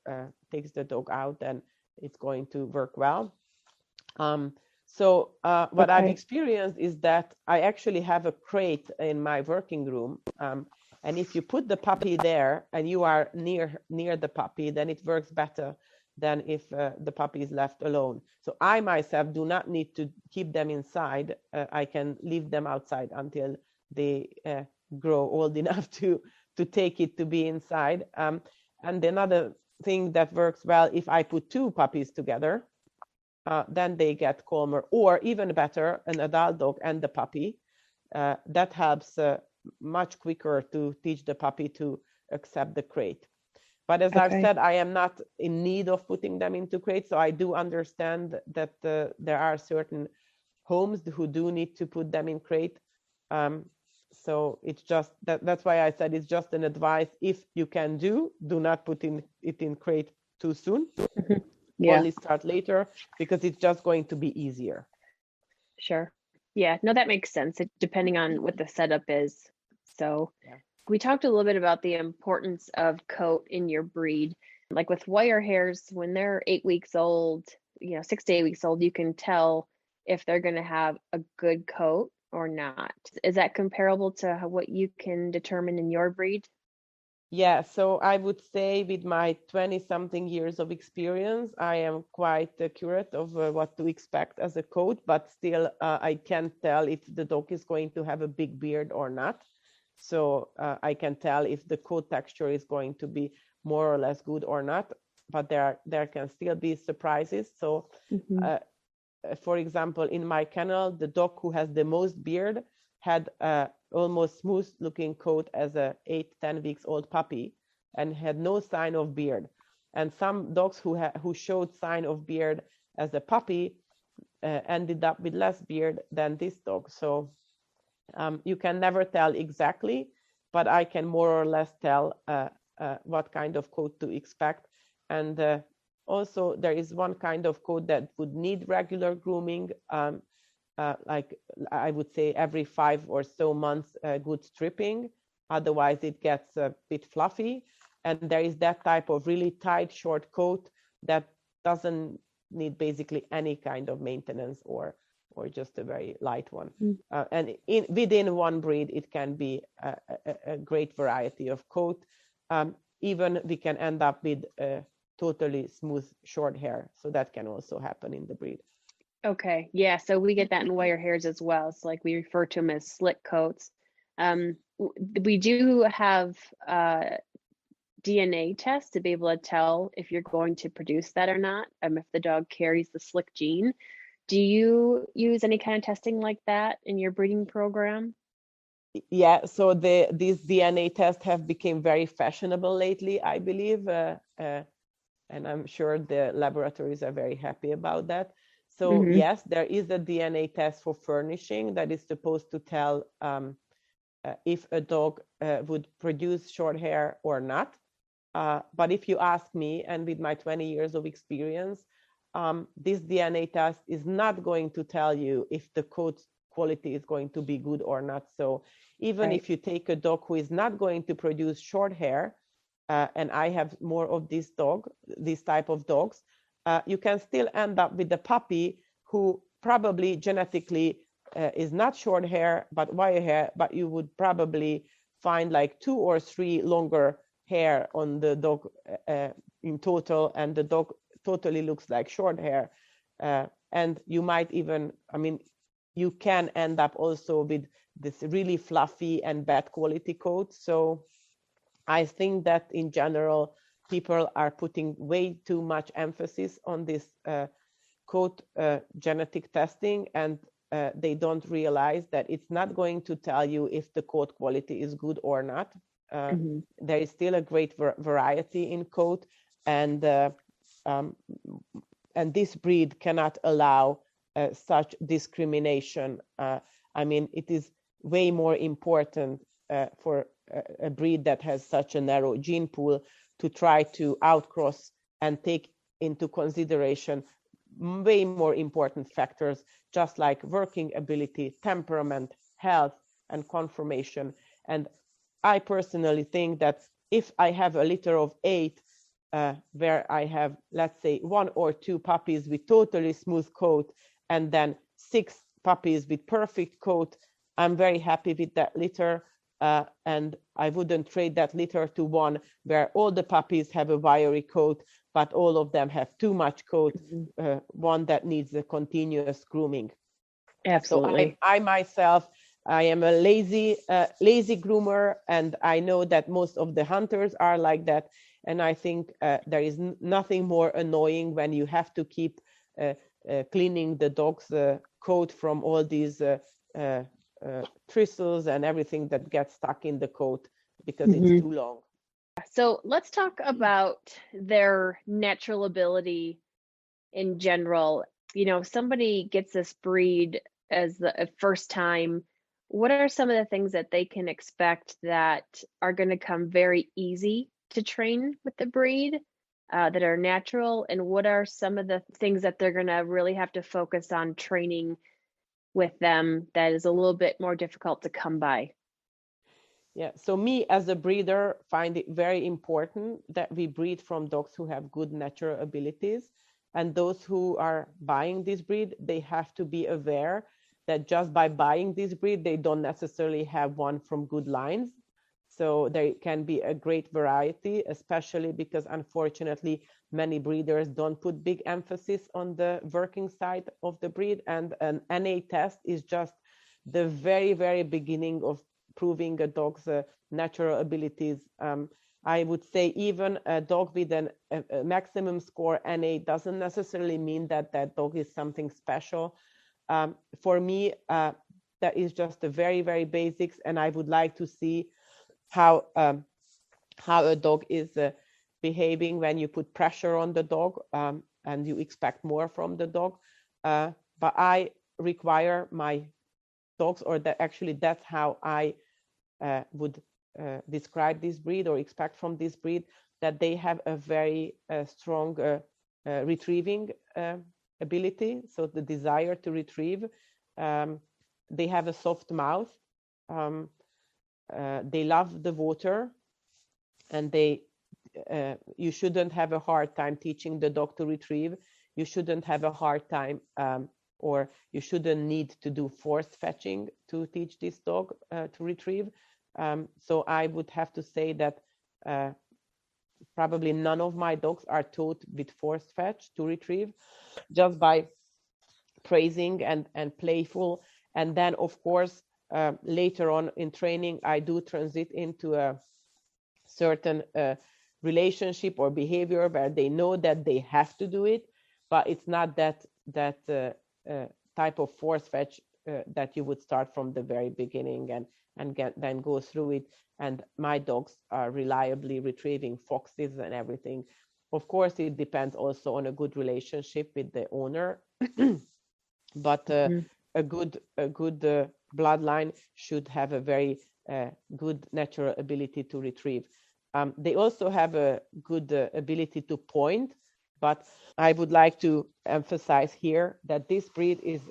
takes the dog out, then it's going to work well. So what I've experienced is that I actually have a crate in my working room, and if you put the puppy there and you are near the puppy, then it works better than if the puppy is left alone. So I myself do not need to keep them inside. I can leave them outside until they grow old enough to take it to be inside. And another thing that works well, if I put 2 puppies together, then they get calmer, or even better, an adult dog and the puppy. That helps much quicker to teach the puppy to accept the crate. But as I've said, I am not in need of putting them into crates, so I do understand that there are certain homes who do need to put them in crate. So it's just that's why I said it's just an advice. If you can do not put it in crate too soon. Only start later, because it's just going to be easier. Sure. Yeah, no, that makes sense. Depending on what the setup is. So we talked a little bit about the importance of coat in your breed. Like with wire hairs, when they're 8 weeks old, 6 to 8 weeks old, you can tell if they're going to have a good coat or not. Is that comparable to what you can determine in your breed? Yeah, so I would say with my 20-something years of experience, I am quite accurate of what to expect as a coat, but still I can't tell if the dog is going to have a big beard or not. So I can tell if the coat texture is going to be more or less good or not, but there can still be surprises. So for example, in my kennel, the dog who has the most beard had almost smooth looking coat as a 8-10 weeks old puppy and had no sign of beard. And some dogs who showed sign of beard as a puppy ended up with less beard than this dog. So you can never tell exactly, but I can more or less tell what kind of coat to expect. And also there is one kind of coat that would need regular grooming, like I would say every 5 or so months, good stripping. Otherwise it gets a bit fluffy. And there is that type of really tight, short coat that doesn't need basically any kind of maintenance or or just a very light one. Mm. And within one breed, it can be a great variety of coat. Even we can end up with totally smooth short hair. So that can also happen in the breed. Okay, yeah, so we get that in Wirehairs as well. It's like we refer to them as slick coats. We do have DNA tests to be able to tell if you're going to produce that or not, if the dog carries the slick gene. Do you use any kind of testing like that in your breeding program? Yeah, so these DNA tests have become very fashionable lately, I believe, and I'm sure the laboratories are very happy about that. So yes, there is a DNA test for furnishing that is supposed to tell if a dog would produce short hair or not. But if you ask me, and with my 20 years of experience, this DNA test is not going to tell you if the coat quality is going to be good or not. So even if you take a dog who is not going to produce short hair, and I have more of this type of dogs, you can still end up with a puppy who probably genetically is not short hair, but wire hair, but you would probably find like 2 or 3 longer hair on the dog in total, and the dog totally looks like short hair. And you might even, you can end up also with this really fluffy and bad quality coat. So I think that in general, people are putting way too much emphasis on this coat genetic testing, and they don't realize that it's not going to tell you if the coat quality is good or not. There is still a great variety in coat, and this breed cannot allow such discrimination. It is way more important for a breed that has such a narrow gene pool to try to outcross and take into consideration way more important factors, just like working ability, temperament, health, and conformation. And I personally think that if I have a litter of 8 where I have, let's say, 1 or 2 puppies with totally smooth coat, and then 6 puppies with perfect coat, I'm very happy with that litter. And I wouldn't trade that litter to one where all the puppies have a wiry coat, but all of them have too much coat, one that needs a continuous grooming. Absolutely. So I myself, I am a lazy groomer, and I know that most of the hunters are like that. And I think there is nothing more annoying when you have to keep cleaning the dog's coat from all these thistles and everything that gets stuck in the coat because it's too long. So let's talk about their natural ability in general. If somebody gets this breed as the first time, what are some of the things that they can expect that are going to come very easy to train with the breed, that are natural? And what are some of the things that they're going to really have to focus on training with them that is a little bit more difficult to come by? Yeah, so me as a breeder find it very important that we breed from dogs who have good natural abilities. And those who are buying this breed, they have to be aware that just by buying this breed, they don't necessarily have one from good lines. So there can be a great variety, especially because unfortunately, many breeders don't put big emphasis on the working side of the breed. And an NA test is just the very, very beginning of proving a dog's natural abilities. I would say even a dog with a maximum score NA doesn't necessarily mean that that dog is something special. For me, that is just the very, very basics, and I would like to see how a dog is behaving when you put pressure on the dog and you expect more from the dog. But I require my dogs, or that's how I would describe this breed or expect from this breed, that they have a very strong retrieving ability, so the desire to retrieve. They have a soft mouth. They love the water, and you shouldn't have a hard time teaching the dog to retrieve. You shouldn't have a hard time or you shouldn't need to do forced fetching to teach this dog to retrieve. So I would have to say that probably none of my dogs are taught with forced fetch to retrieve, just by praising and playful. And then, of course, later on in training, I do transit into a certain relationship or behavior where they know that they have to do it, but it's not that type of force fetch that you would start from the very beginning and then go through it. And my dogs are reliably retrieving foxes and everything. Of course, it depends also on a good relationship with the owner, but a good bloodline should have a very good natural ability to retrieve. They also have a good ability to point, but I would like to emphasize here that this breed is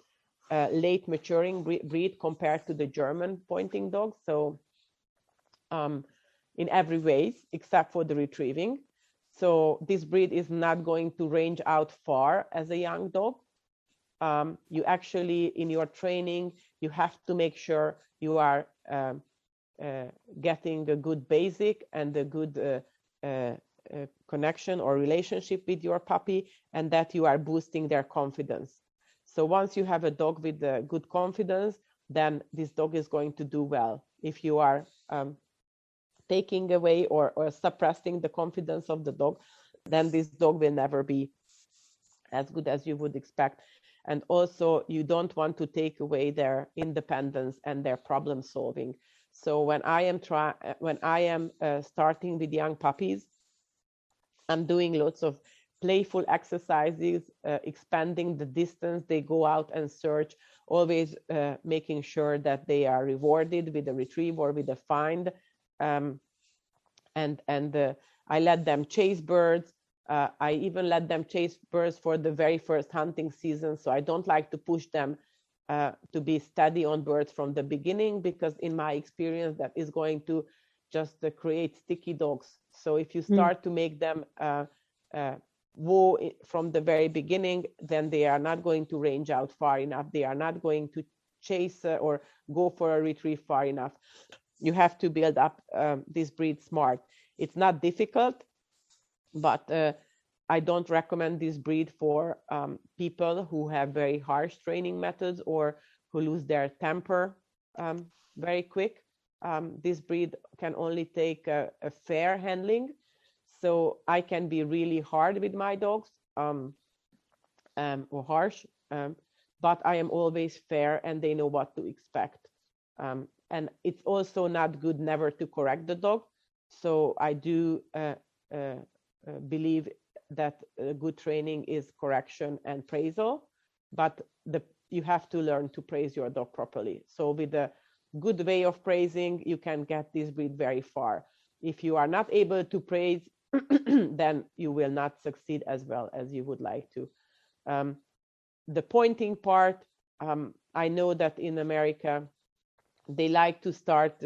a late maturing breed compared to the German pointing dogs. So in every way, except for the retrieving. So this breed is not going to range out far as a young dog. You actually, in your training, you have to make sure you are getting a good basic and a good connection or relationship with your puppy, and that you are boosting their confidence. So once you have a dog with good confidence, then this dog is going to do well. If you are taking away or suppressing the confidence of the dog, then this dog will never be as good as you would expect. And also, you don't want to take away their independence and their problem solving. So when I am starting with young puppies, I'm doing lots of playful exercises, expanding the distance they go out and search, always making sure that they are rewarded with a retrieve or with a find. And I let them chase birds. I even let them chase birds for the very first hunting season. So I don't like to push them to be steady on birds from the beginning, because in my experience, that is going to just create sticky dogs. So if you start to make them woo from the very beginning, then they are not going to range out far enough. They are not going to chase or go for a retrieve far enough. You have to build up this breed smart. It's not difficult, but I don't recommend this breed for people who have very harsh training methods or who lose their temper very quick. This breed can only take a fair handling. So I can be really hard with my dogs or harsh, but I am always fair and they know what to expect. And it's also not good never to correct the dog. So I do believe that good training is correction and praisal, but you have to learn to praise your dog properly. So with a good way of praising, you can get this breed very far. If you are not able to praise, then you will not succeed as well as you would like to. The pointing part, I know that in America, they like to start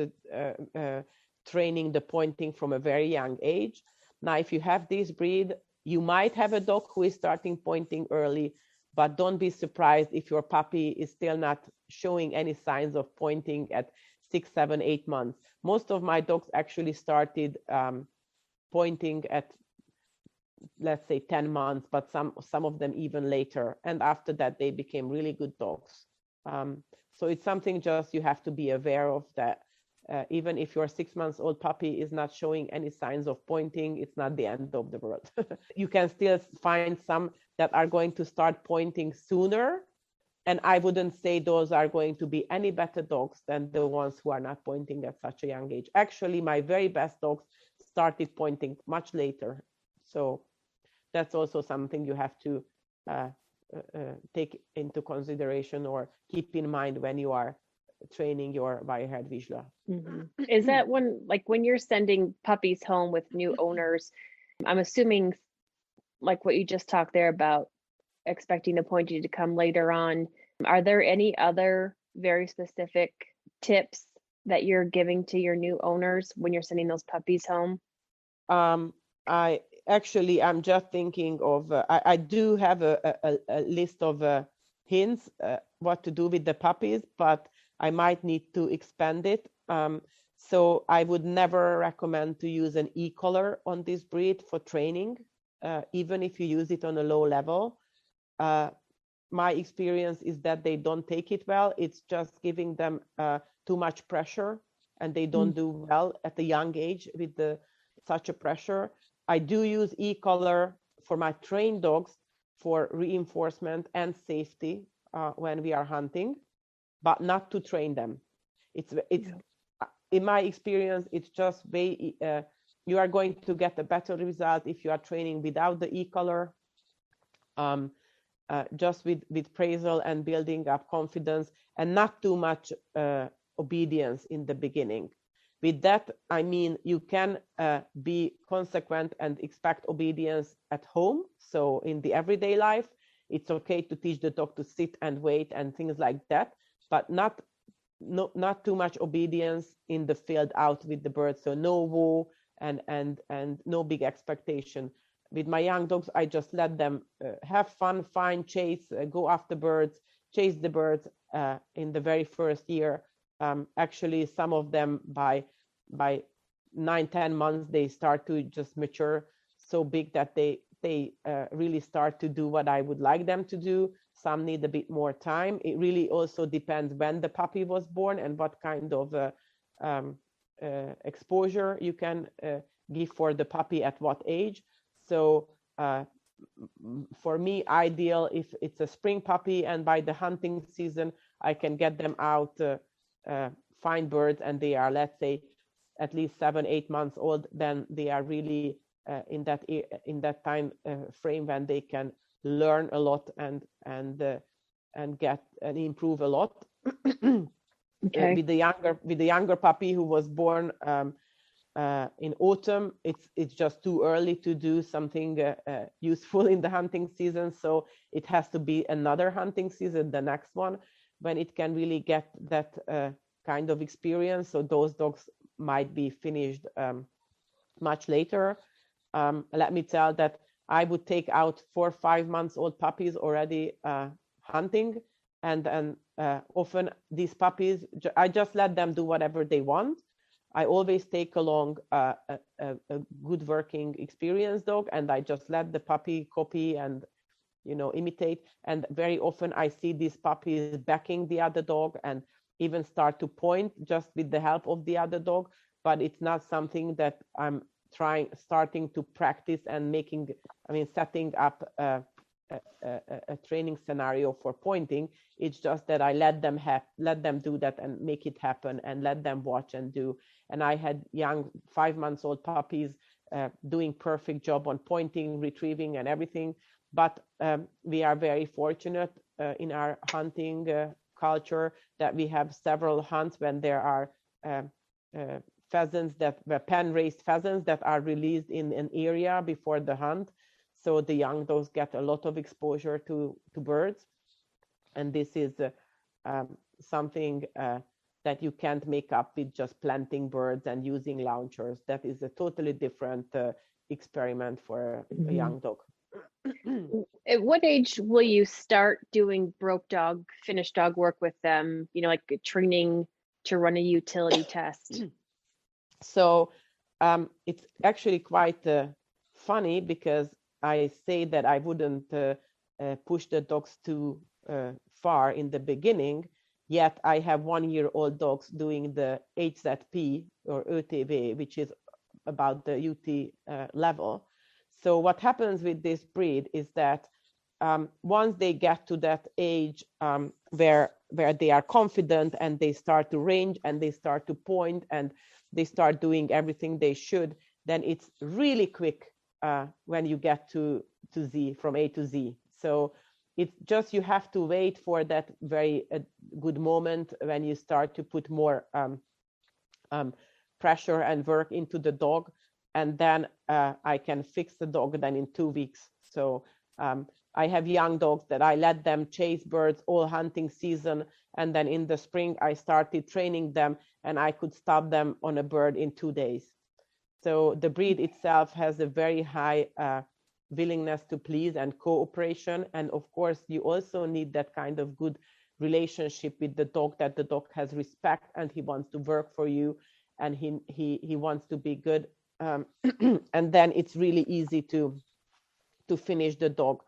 training the pointing from a very young age. Now, if you have this breed, you might have a dog who is starting pointing early, but don't be surprised if your puppy is still not showing any signs of pointing at 6, 7, 8 months. Most of my dogs actually started pointing at, let's say, 10 months, but some of them even later. And after that, they became really good dogs. So it's something just you have to be aware of, that even if your 6-month-old puppy is not showing any signs of pointing, it's not the end of the world. You can still find some that are going to start pointing sooner. And I wouldn't say those are going to be any better dogs than the ones who are not pointing at such a young age. Actually, my very best dogs started pointing much later. So that's also something you have to take into consideration or keep in mind when you are training your Wirehaired Vizsla. Mm-hmm. Is that when you're sending puppies home with new owners, I'm assuming like what you just talked there about expecting the pointing to come later on, are there any other very specific tips that you're giving to your new owners when you're sending those puppies home? I'm just thinking of, I do have a list of hints what to do with the puppies, but I might need to expand it. So I would never recommend to use an e-collar on this breed for training, even if you use it on a low level. My experience is that they don't take it well. It's just giving them too much pressure, and they don't do well at a young age with such a pressure. I do use e-collar for my trained dogs for reinforcement and safety when we are hunting, but not to train them. It's in my experience, it's just you are going to get a better result if you are training without the e-collar, just with praisal and building up confidence, and not too much obedience in the beginning. With that, I mean, you can be consequent and expect obedience at home. So in the everyday life, it's okay to teach the dog to sit and wait and things like that, but not too much obedience in the field out with the birds. So no woo and no big expectation. With my young dogs, I just let them have fun, find, chase, go after birds, chase the birds in the very first year. Actually, some of them by 9-10 months, they start to just mature so big that they really start to do what I would like them to do. Some need a bit more time. It really also depends when the puppy was born and what kind of exposure you can give for the puppy at what age. So for me, ideal if it's a spring puppy and by the hunting season, I can get them out, find birds, and they are, let's say, at least 7-8 months old, then they are really in that time frame when they can learn a lot and get and improve a lot. Okay. With the younger puppy who was born in autumn, it's just too early to do something useful in the hunting season. So it has to be another hunting season, the next one, when it can really get that kind of experience. So those dogs might be finished much later. Let me tell that I would take out 4 or 5 months old puppies already hunting, and often these puppies, I just let them do whatever they want. I always take along a good working experienced dog, and I just let the puppy copy and imitate. And very often I see these puppies backing the other dog and even start to point just with the help of the other dog, but it's not something that I'm starting to practice and setting up a training scenario for pointing. It's just that I let them do that and make it happen and let them watch and do. And I had young 5-month-old puppies doing perfect job on pointing, retrieving, and everything. But we are very fortunate in our hunting culture that we have several hunts when there are pheasants that were pen-raised pheasants that are released in an area before the hunt. So the young dogs get a lot of exposure to birds. And this is something that you can't make up with just planting birds and using launchers. That is a totally different experiment for a young dog. At what age will you start doing broke dog, finished dog work with them, like training to run a utility test? So it's actually quite funny because I say that I wouldn't push the dogs too far in the beginning, yet I have 1-year-old dogs doing the HZP or ÖTV, which is about the UT level. So what happens with this breed is that once they get to that age where they are confident and they start to range and they start to point and they start doing everything they should, then it's really quick when you get to Z, from A to Z. So it's just you have to wait for that very good moment when you start to put more pressure and work into the dog, and then I can fix the dog then in 2 weeks. So I have young dogs that I let them chase birds all hunting season, and then in the spring I started training them and I could stop them on a bird in 2 days. So the breed itself has a very high willingness to please and cooperation. And of course, you also need that kind of good relationship with the dog, that the dog has respect and he wants to work for you and he wants to be good. And then it's really easy to finish the dog.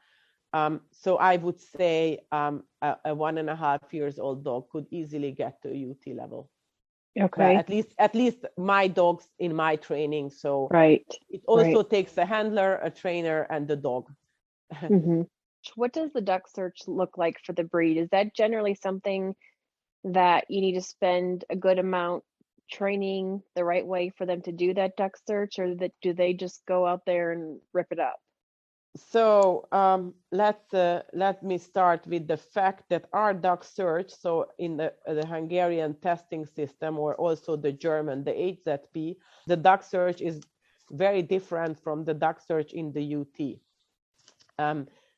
So I would say a 1.5 years old dog could easily get to a UT level. Okay. At least my dogs in my training. So Right. it also takes a handler, a trainer, and the dog. Mm-hmm. What does the duck search look like for the breed? Is that generally something that you need to spend a good amount training the right way for them to do that duck search, or do they just go out there and rip it up? So let me start with the fact that our duck search, so in the Hungarian testing system, or also the German, the HZP, the duck search is very different from the duck search in the UT.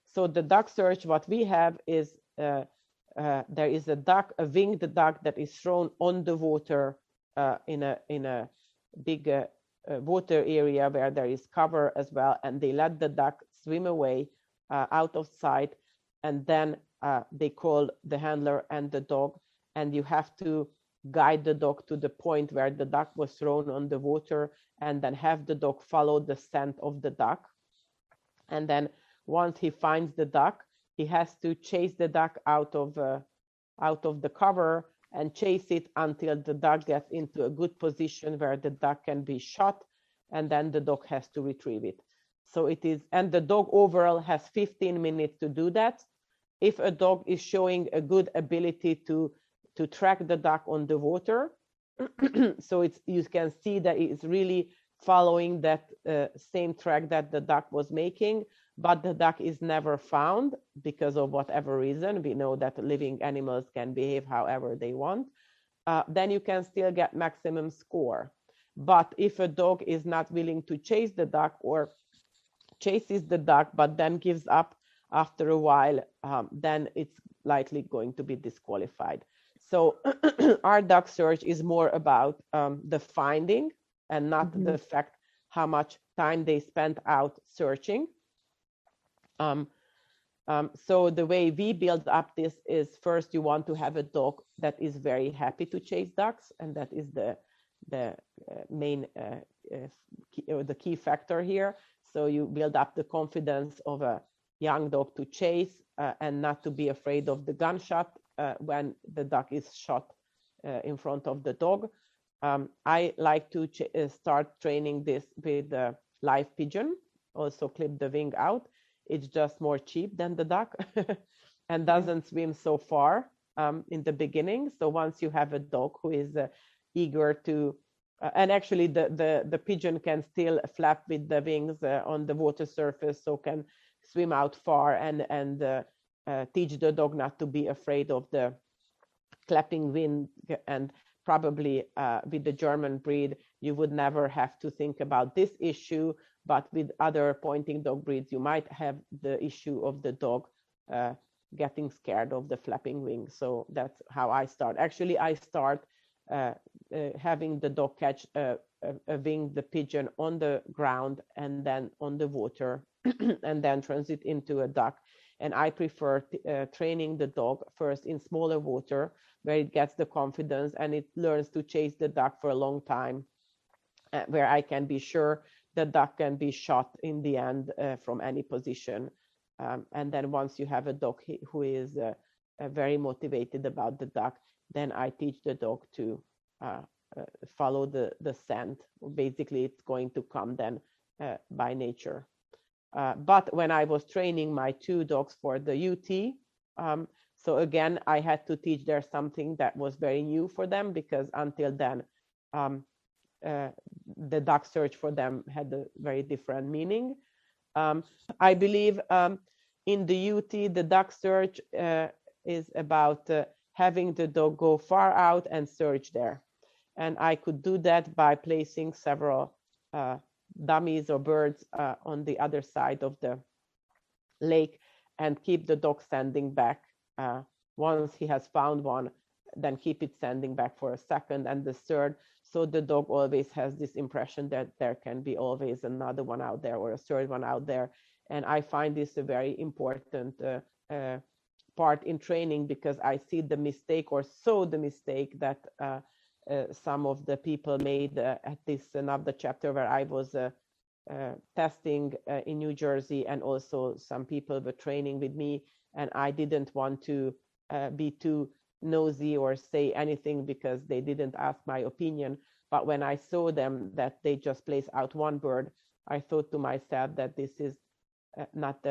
So the duck search, what we have is there is a winged duck that is thrown on the water in a big water area where there is cover as well, and they let the duck swim away out of sight, and then they call the handler and the dog, and you have to guide the dog to the point where the duck was thrown on the water, and then have the dog follow the scent of the duck. And then once he finds the duck, he has to chase the duck out of the cover and chase it until the duck gets into a good position where the duck can be shot, and then the dog has to retrieve it. So it is, and the dog overall has 15 minutes to do that. If a dog is showing a good ability to track the duck on the water, so you can see that it's really following that same track that the duck was making, but the duck is never found because of whatever reason. We know that living animals can behave however they want. Then you can still get maximum score. But if a dog is not willing to chase the duck, or chases the duck but then gives up after a while, then it's likely going to be disqualified. So our duck search is more about the finding and not the fact how much time they spent out searching. So the way we build up this is, first you want to have a dog that is very happy to chase ducks, and that is the main the key factor here. So you build up the confidence of a young dog to chase and not to be afraid of the gunshot when the duck is shot in front of the dog. I like to start training this with a live pigeon, also clip the wing out. It's just more cheap than the duck and doesn't swim so far in the beginning. So once you have a dog who is eager to, and actually the pigeon can still flap with the wings on the water surface, so can swim out far, and teach the dog not to be afraid of the clapping wind. And probably with the German breed, you would never have to think about this issue, but with other pointing dog breeds, you might have the issue of the dog getting scared of the flapping wings. So that's how I start. Actually, I start having the dog catch a wing, the pigeon, on the ground and then on the water, and then transit into a duck. And I prefer training the dog first in smaller water, where it gets the confidence and it learns to chase the duck for a long time, where I can be sure the duck can be shot in the end from any position. And then once you have a dog who is very motivated about the duck, then I teach the dog to follow the scent. Basically, it's going to come then by nature. But when I was training my 2 dogs for the UT, so again, I had to teach them something that was very new for them, because until then, the duck search for them had a very different meaning. I believe in the UT, the duck search is about having the dog go far out and search there. And I could do that by placing several dummies or birds on the other side of the lake, and keep the dog standing back. Once he has found one, then keep it standing back for a second and the third. So the dog always has this impression that there can be always another one out there or a third one out there. And I find this a very important part in training, because I see the mistake, or saw the mistake, that some of the people made at this NAVHDA chapter where I was testing in New Jersey, and also some people were training with me, and I didn't want to be too nosy or say anything because they didn't ask my opinion. But when I saw them that they just place out one bird, I thought to myself that this is not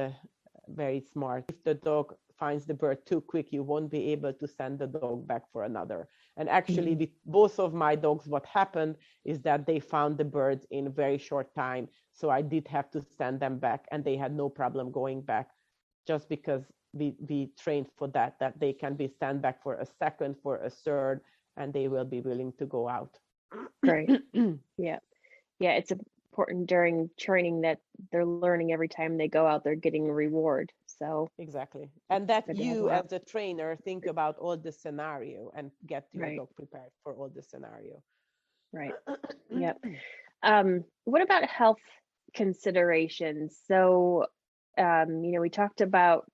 very smart. If the dog finds the bird too quick, you won't be able to send the dog back for another. And actually, with both of my dogs, what happened is that they found the birds in a very short time. So I did have to send them back, and they had no problem going back, just because we trained for that they can be sent back for a second, for a third, and they will be willing to go out. Great. Yeah. It's important during training that they're learning every time they go out, they're getting a reward. So exactly. And that you as a trainer think about all the scenario and get your dog prepared for all the scenario. Right. Yep. What about health considerations? So, we talked about,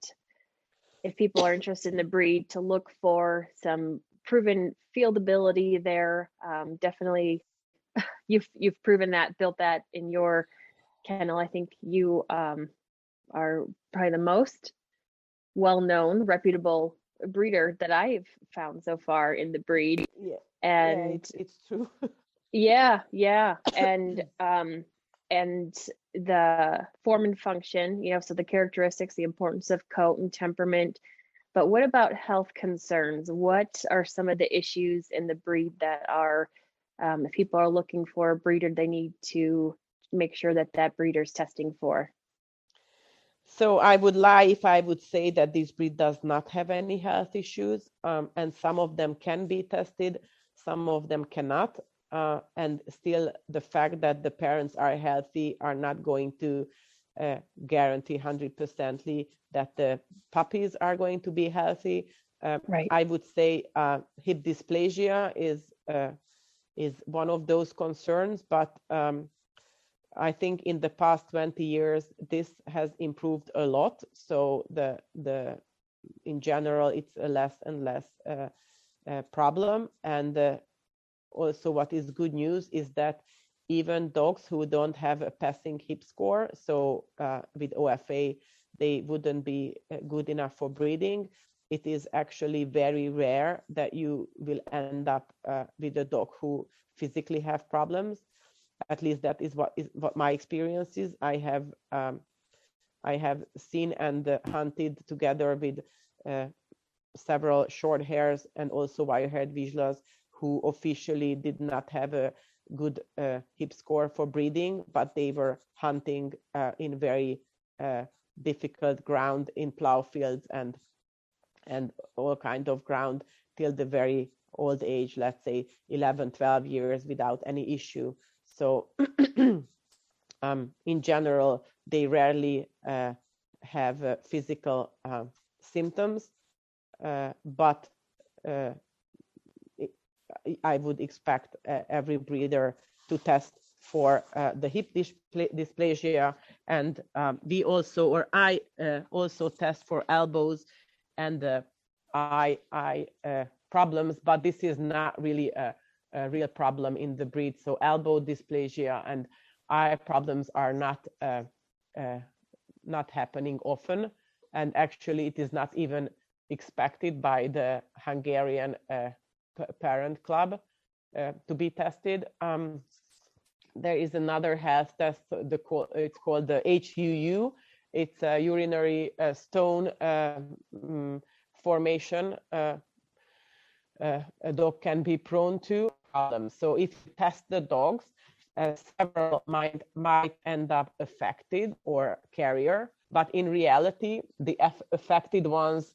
if people are interested in the breed, to look for some proven fieldability there. Definitely, you've proven that, built that in your kennel. I think you are probably the most well-known, reputable breeder that I've found so far in the breed. Yeah, and it's true. Yeah. And the form and function, so the characteristics, the importance of coat and temperament. But what about health concerns? What are some of the issues in the breed that are, if people are looking for a breeder, they need to make sure that breeder's testing for? So I would lie if I would say that this breed does not have any health issues, and some of them can be tested, some of them cannot. And still, the fact that the parents are healthy are not going to guarantee 100% that the puppies are going to be healthy. I would say hip dysplasia is one of those concerns, but I think in the past 20 years this has improved a lot. So in general, it's a less and less problem. And also, what is good news is that even dogs who don't have a passing hip score, so with OFA, they wouldn't be good enough for breeding. It is actually very rare that you will end up with a dog who physically have problems. At least that is what my experience is. I have seen and hunted together with several short hairs and also wire-haired Vizslas who officially did not have a good hip score for breeding, but they were hunting in very difficult ground, in plow fields and all kind of ground till the very old age, let's say 11, 12 years without any issue. So in general, they rarely have physical symptoms, but I would expect every breeder to test for the hip dysplasia, and I also test for elbows and eye problems, but this is not really a real problem in the breed. So elbow dysplasia and eye problems are not happening often, and actually it is not even expected by the Hungarian parent club to be tested. There is another health test, it's called the HUU. It's a urinary stone formation a dog can be prone to problems. So if you test the dogs, several might end up affected or carrier, but in reality, the affected ones,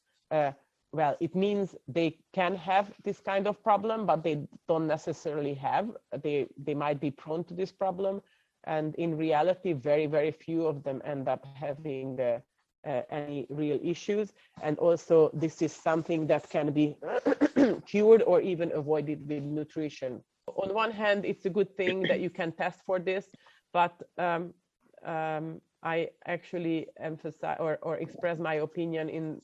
well, it means they can have this kind of problem, but they don't necessarily have. They might be prone to this problem, and in reality, very, very few of them end up having any real issues. And also, this is something that can be cured or even avoided with nutrition. On one hand, it's a good thing that you can test for this, but I actually emphasize or express my opinion in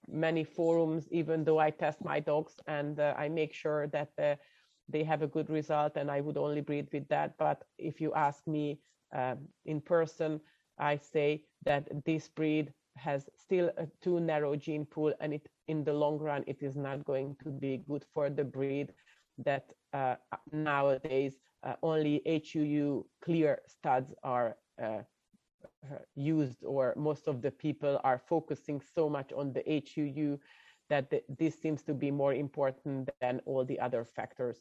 many forums, even though I test my dogs, and I make sure that they have a good result, and I would only breed with that. But if you ask me in person, I say that this breed has still a too narrow gene pool, and in the long run, it is not going to be good for the breed. That nowadays only HUU clear studs are used, or most of the people are focusing so much on the HUU that this seems to be more important than all the other factors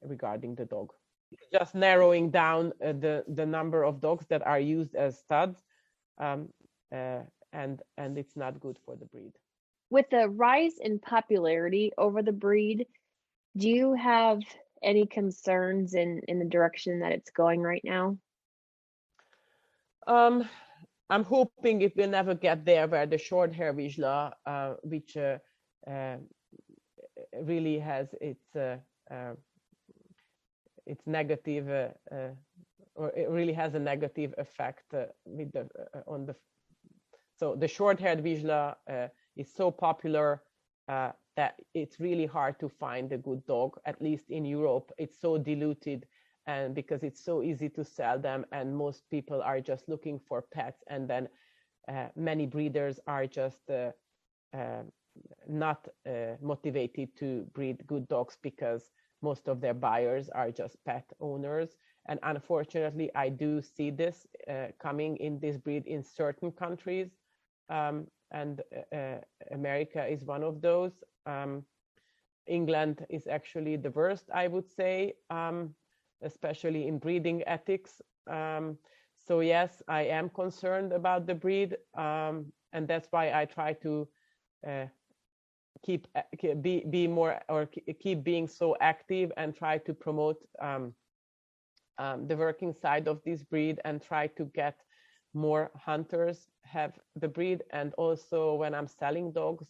regarding the dog. Just narrowing down the number of dogs that are used as studs, and it's not good for the breed. With the rise in popularity over the breed, do you have any concerns in the direction that it's going right now? I'm hoping it will never get there where the short hair Vizsla, which really has its negative, or it really has a negative effect with on the. So the short-haired Vizsla is so popular that it's really hard to find a good dog. At least in Europe, it's so diluted, and because it's so easy to sell them, and most people are just looking for pets, and then many breeders are just not motivated to breed good dogs because most of their buyers are just pet owners. And unfortunately, I do see this coming in this breed in certain countries, and America is one of those. England is actually the worst, I would say, especially in breeding ethics. So yes, I am concerned about the breed, and that's why I try to keep being so active and try to promote the working side of this breed, and try to get more hunters have the breed. And also when I'm selling dogs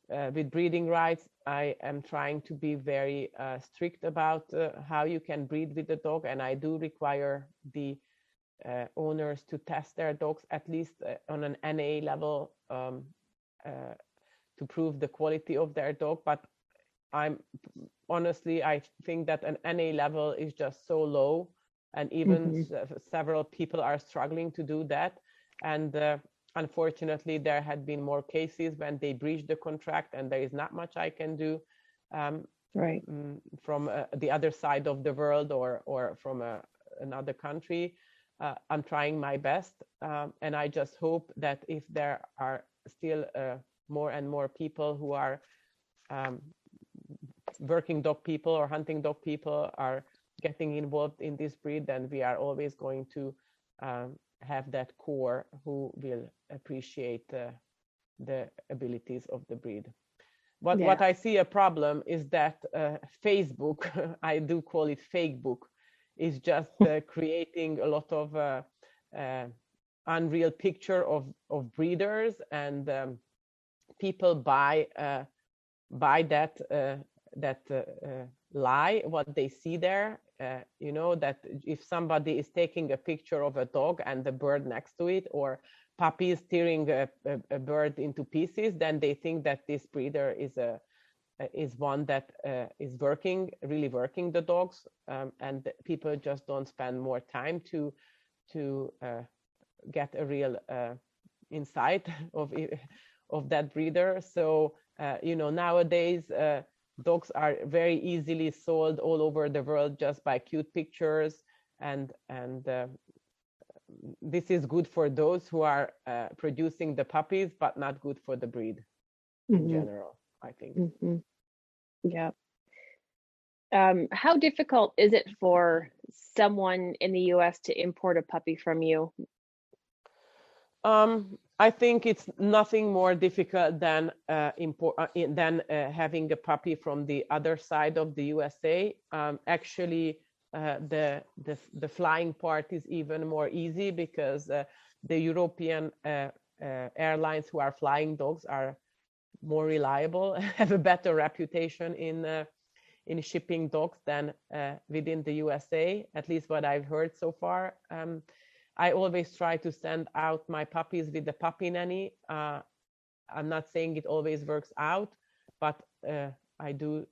with breeding rights, I am trying to be very strict about how you can breed with the dog, and I do require the owners to test their dogs at least on an NA level to prove the quality of their dog. But I think that an NA level is just so low, and even several people are struggling to do that. And unfortunately, there had been more cases when they breached the contract, and there is not much I can do right from the other side of the world or from another country. I'm trying my best, and I just hope that if there are still more and more people who are working dog people or hunting dog people are getting involved in this breed, then we are always going to have that core who will appreciate the abilities of the breed. What I see a problem is that Facebook, I do call it fake book, is just creating a lot of unreal picture of breeders, and people buy that lie what they see there. You know, that if somebody is taking a picture of a dog and the bird next to it, or puppies tearing a bird into pieces, then they think that this breeder is one that is really working the dogs, and people just don't spend more time to get a real insight of that breeder. So you know, nowadays dogs are very easily sold all over the world just by cute pictures, and this is good for those who are producing the puppies, but not good for the breed in general, I think. Yeah. How difficult is it for someone in the US to import a puppy from you? I think it's nothing more difficult than having a puppy from the other side of the USA. Actually, the flying part is even more easy, because the European airlines who are flying dogs are more reliable, have a better reputation in shipping dogs than within the USA, at least what I've heard so far. I always try to send out my puppies with the puppy nanny. I'm not saying it always works out, but I do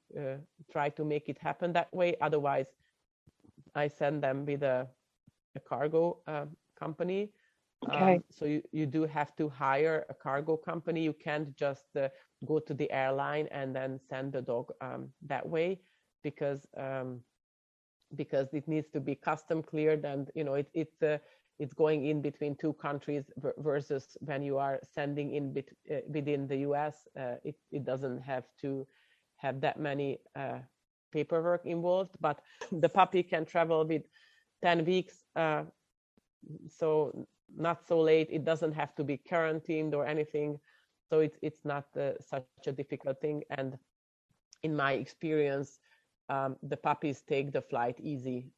try to make it happen that way. Otherwise, I send them with a cargo company. Okay. So you do have to hire a cargo company. You can't just go to the airline and then send the dog that way, because it needs to be custom cleared, and it's going in between two countries versus when you are sending in within the US. It doesn't have to have that many paperwork involved, but the puppy can travel with 10 weeks, so not so late. It doesn't have to be quarantined or anything, so it's not such a difficult thing. And in my experience, the puppies take the flight easy.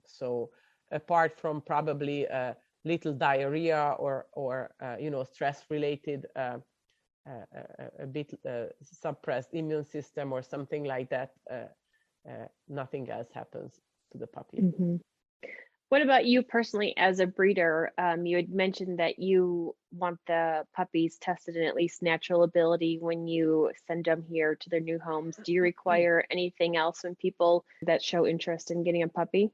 So apart from probably a little diarrhea or stress related, a bit suppressed immune system or something like that, nothing else happens to the puppy. Mm-hmm. What about you personally as a breeder? You had mentioned that you want the puppies tested in at least natural ability when you send them here to their new homes. Do you require anything else when people that show interest in getting a puppy?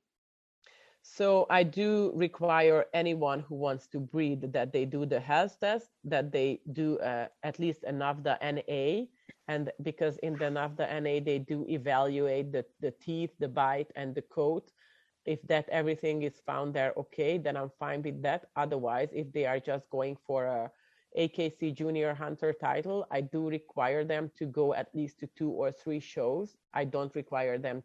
So I do require anyone who wants to breed that they do the health test, that they do at least a NAVHDA NA. And because in the NAVHDA NA, they do evaluate the teeth, the bite, and the coat. If that everything is found there okay, then I'm fine with that. Otherwise, if they are just going for a AKC Junior Hunter title, I do require them to go at least to 2 or 3 shows. I don't require them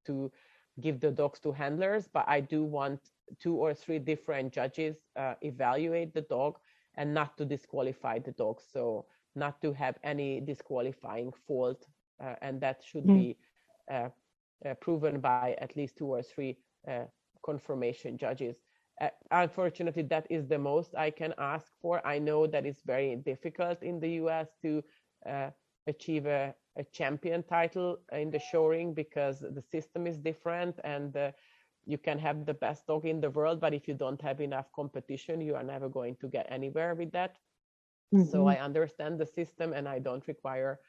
to give the dogs to handlers, but I do want 2 or 3 different judges evaluate the dog and not to disqualify the dog. So not to have any disqualifying fault, and that should be proven by at least 2 or 3 confirmation judges. Unfortunately, that is the most I can ask for. I know that it's very difficult in the US to achieve a champion title in the show ring, because the system is different, and you can have the best dog in the world, but if you don't have enough competition, you are never going to get anywhere with that. Mm-hmm. So I understand the system, and I don't require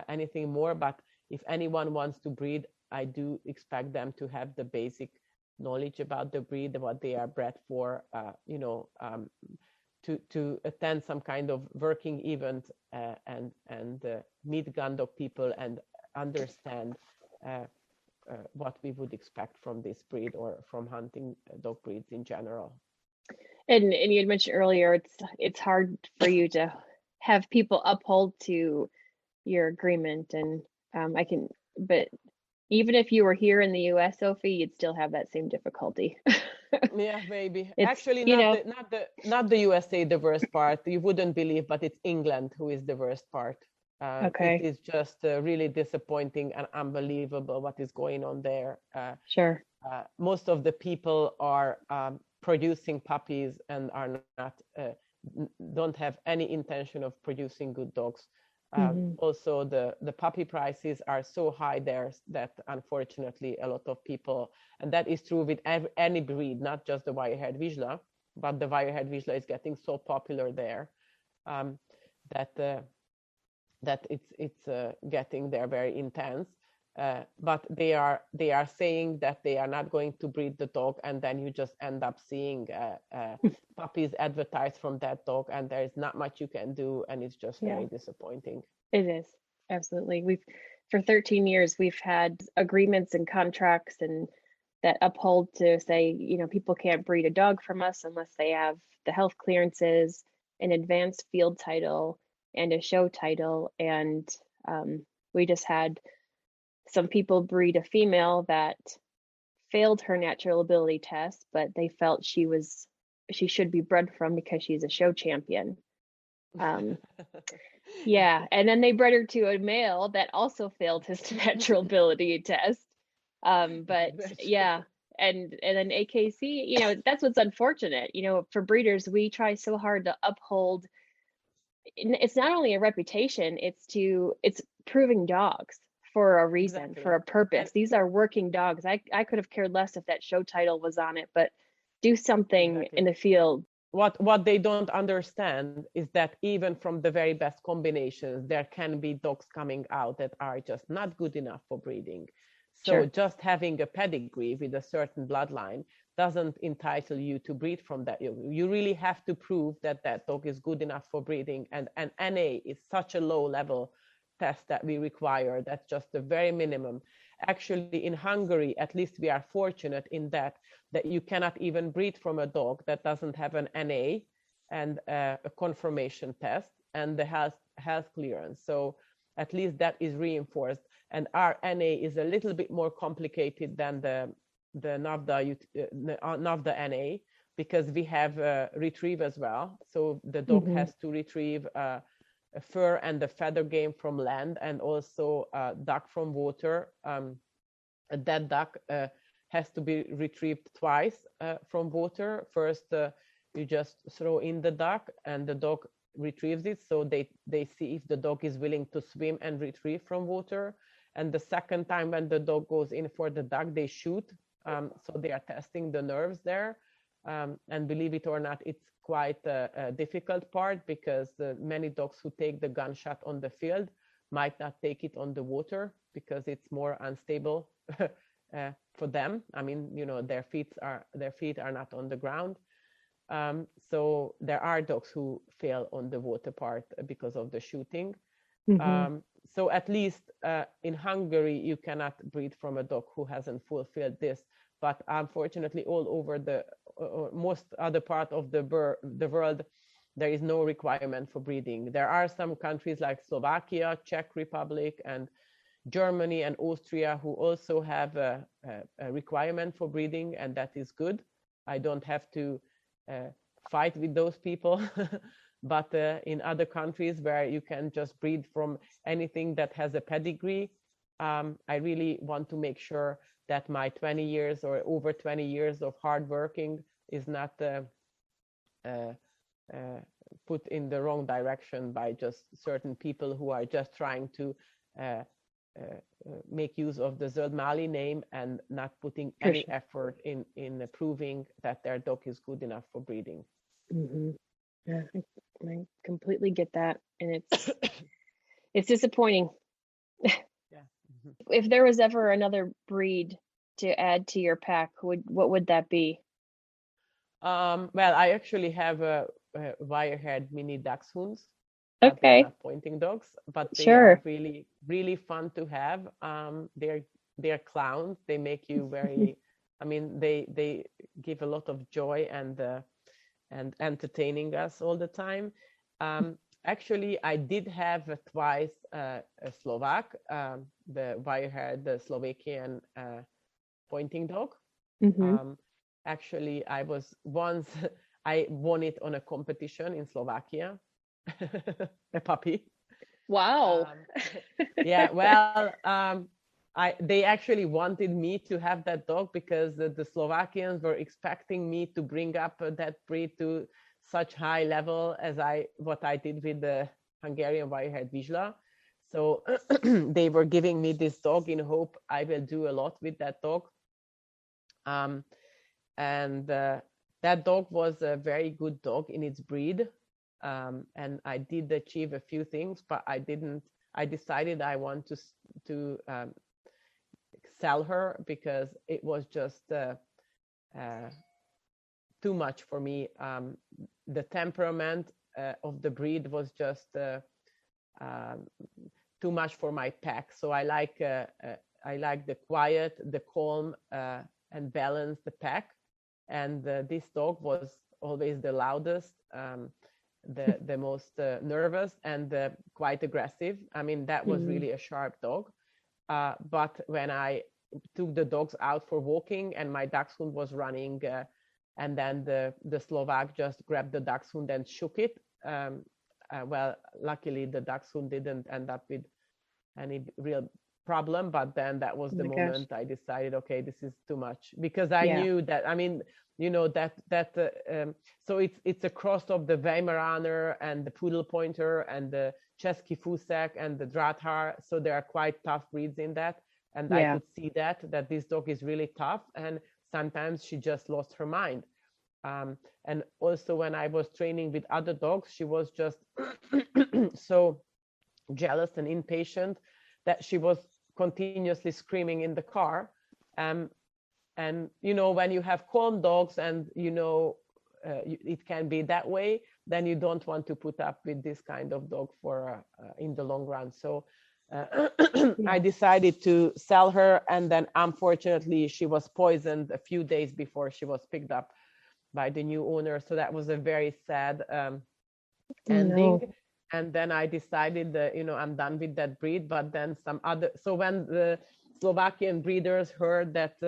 anything more. But if anyone wants to breed, I do expect them to have the basic knowledge about the breed, what they are bred for, to attend some kind of working event and meet gun dog people and understand what we would expect from this breed or from hunting dog breeds in general. And you had mentioned earlier, it's hard for you to have people uphold to your agreement, and but even if you were here in the US, Zsofi, you'd still have that same difficulty. Yeah, maybe. Actually, not the USA, the worst part. You wouldn't believe, but it's England who is the worst part. Okay. It is just really disappointing and unbelievable what is going on there. Sure. Most of the people are producing puppies and are don't have any intention of producing good dogs. Also, the puppy prices are so high there that unfortunately a lot of people, and that is true with any breed, not just the Wirehaired Vizsla, but the Wirehaired Vizsla is getting so popular there that it's getting there very intense. But they are saying that they are not going to breed the dog, and then you just end up seeing puppies advertised from that dog, and there is not much you can do, and it's just very disappointing. It is, absolutely. For 13 years we've had agreements and contracts and that uphold to say, people can't breed a dog from us unless they have the health clearances, an advanced field title, and a show title. And we just had some people breed a female that failed her natural ability test, but they felt she should be bred from because she's a show champion. Yeah, and then they bred her to a male that also failed his natural ability test. But yeah, and then AKC, that's what's unfortunate. For breeders, we try so hard to uphold. It's not only a reputation; it's proving dogs for a reason, Exactly. for a purpose. And These are working dogs. I could have cared less if that show title was on it, but do something exactly. in the field. What they don't understand is that even from the very best combinations, there can be dogs coming out that are just not good enough for breeding. So Sure. just having a pedigree with a certain bloodline doesn't entitle you to breed from that. You really have to prove that that dog is good enough for breeding. And NA is such a low level test that we require. That's just the very minimum. Actually, in Hungary, at least we are fortunate in that you cannot even breed from a dog that doesn't have an NA and a confirmation test and the health clearance. So at least that is reinforced. And our NA is a little bit more complicated than the NAVHDA NA, because we have retrieve as well. So the dog has to retrieve a fur and a feather game from land, and also duck from water. That duck has to be retrieved twice from water. First, you just throw in the duck and the dog retrieves it. So they see if the dog is willing to swim and retrieve from water. And the second time when the dog goes in for the duck, they shoot. So they are testing the nerves there. And believe it or not, it's quite a difficult part, because many dogs who take the gunshot on the field might not take it on the water because it's more unstable for them. I mean, their feet are not on the ground. So there are dogs who fail on the water part because of the shooting. So at least in Hungary, you cannot breed from a dog who hasn't fulfilled this. But unfortunately, all over the most other part of the world, there is no requirement for breeding. There are some countries like Slovakia, Czech Republic, and Germany and Austria who also have a requirement for breeding, and that is good. I don't have to fight with those people. But in other countries where you can just breed from anything that has a pedigree, I really want to make sure that my 20 years or over 20 years of hard working is not put in the wrong direction by just certain people who are just trying to make use of the Zoldmali name and not putting any effort in proving that their dog is good enough for breeding. Yeah, I completely get that, and it's disappointing. Yeah. If there was ever another breed to add to your pack, what would that be? Well, I actually have a Wirehaired mini Dachshunds. Okay. They're not pointing dogs, but they are really, really fun to have. They're clowns. They make you very, I mean, they give a lot of joy and entertaining us all the time. Actually, I did have twice a Slovak, the Wirehaired, the Slovakian pointing dog. Actually, I won it on a competition in Slovakia, a puppy. Wow. Yeah, well, they actually wanted me to have that dog because the Slovakians were expecting me to bring up that breed to such high level as what I did with the Hungarian Wirehaired Vizslas. So they were giving me this dog in hope I will do a lot with that dog. And that dog was a very good dog in its breed. And I did achieve a few things, but I decided I want to sell her because it was just too much for me. The temperament of the breed was just too much for my pack. So I like the quiet, the calm, and balance the pack. And this dog was always the loudest, the most nervous, and quite aggressive. I mean, that was really a sharp dog. But when I took the dogs out for walking and my dachshund was running, and then the Slovak just grabbed the dachshund and shook it. Well, luckily the dachshund didn't end up with any real problem, but then that was the moment I decided, okay, this is too much, because I knew that, I mean, so it's a cross of the Weimaraner and the Poodle Pointer and the Český Fusek and the Drathar. So there are quite tough breeds in that. And I could see that this dog is really tough. And sometimes she just lost her mind. And also when I was training with other dogs, she was just so jealous and impatient that she was continuously screaming in the car. And, you know, when you have calm dogs and, you know, it can be that way, then you don't want to put up with this kind of dog for in the long run. So I decided to sell her. And then unfortunately, she was poisoned a few days before she was picked up by the new owner. So that was a very sad ending. No. And then I decided that, you know, I'm done with that breed. But then so when the Slovakian breeders heard that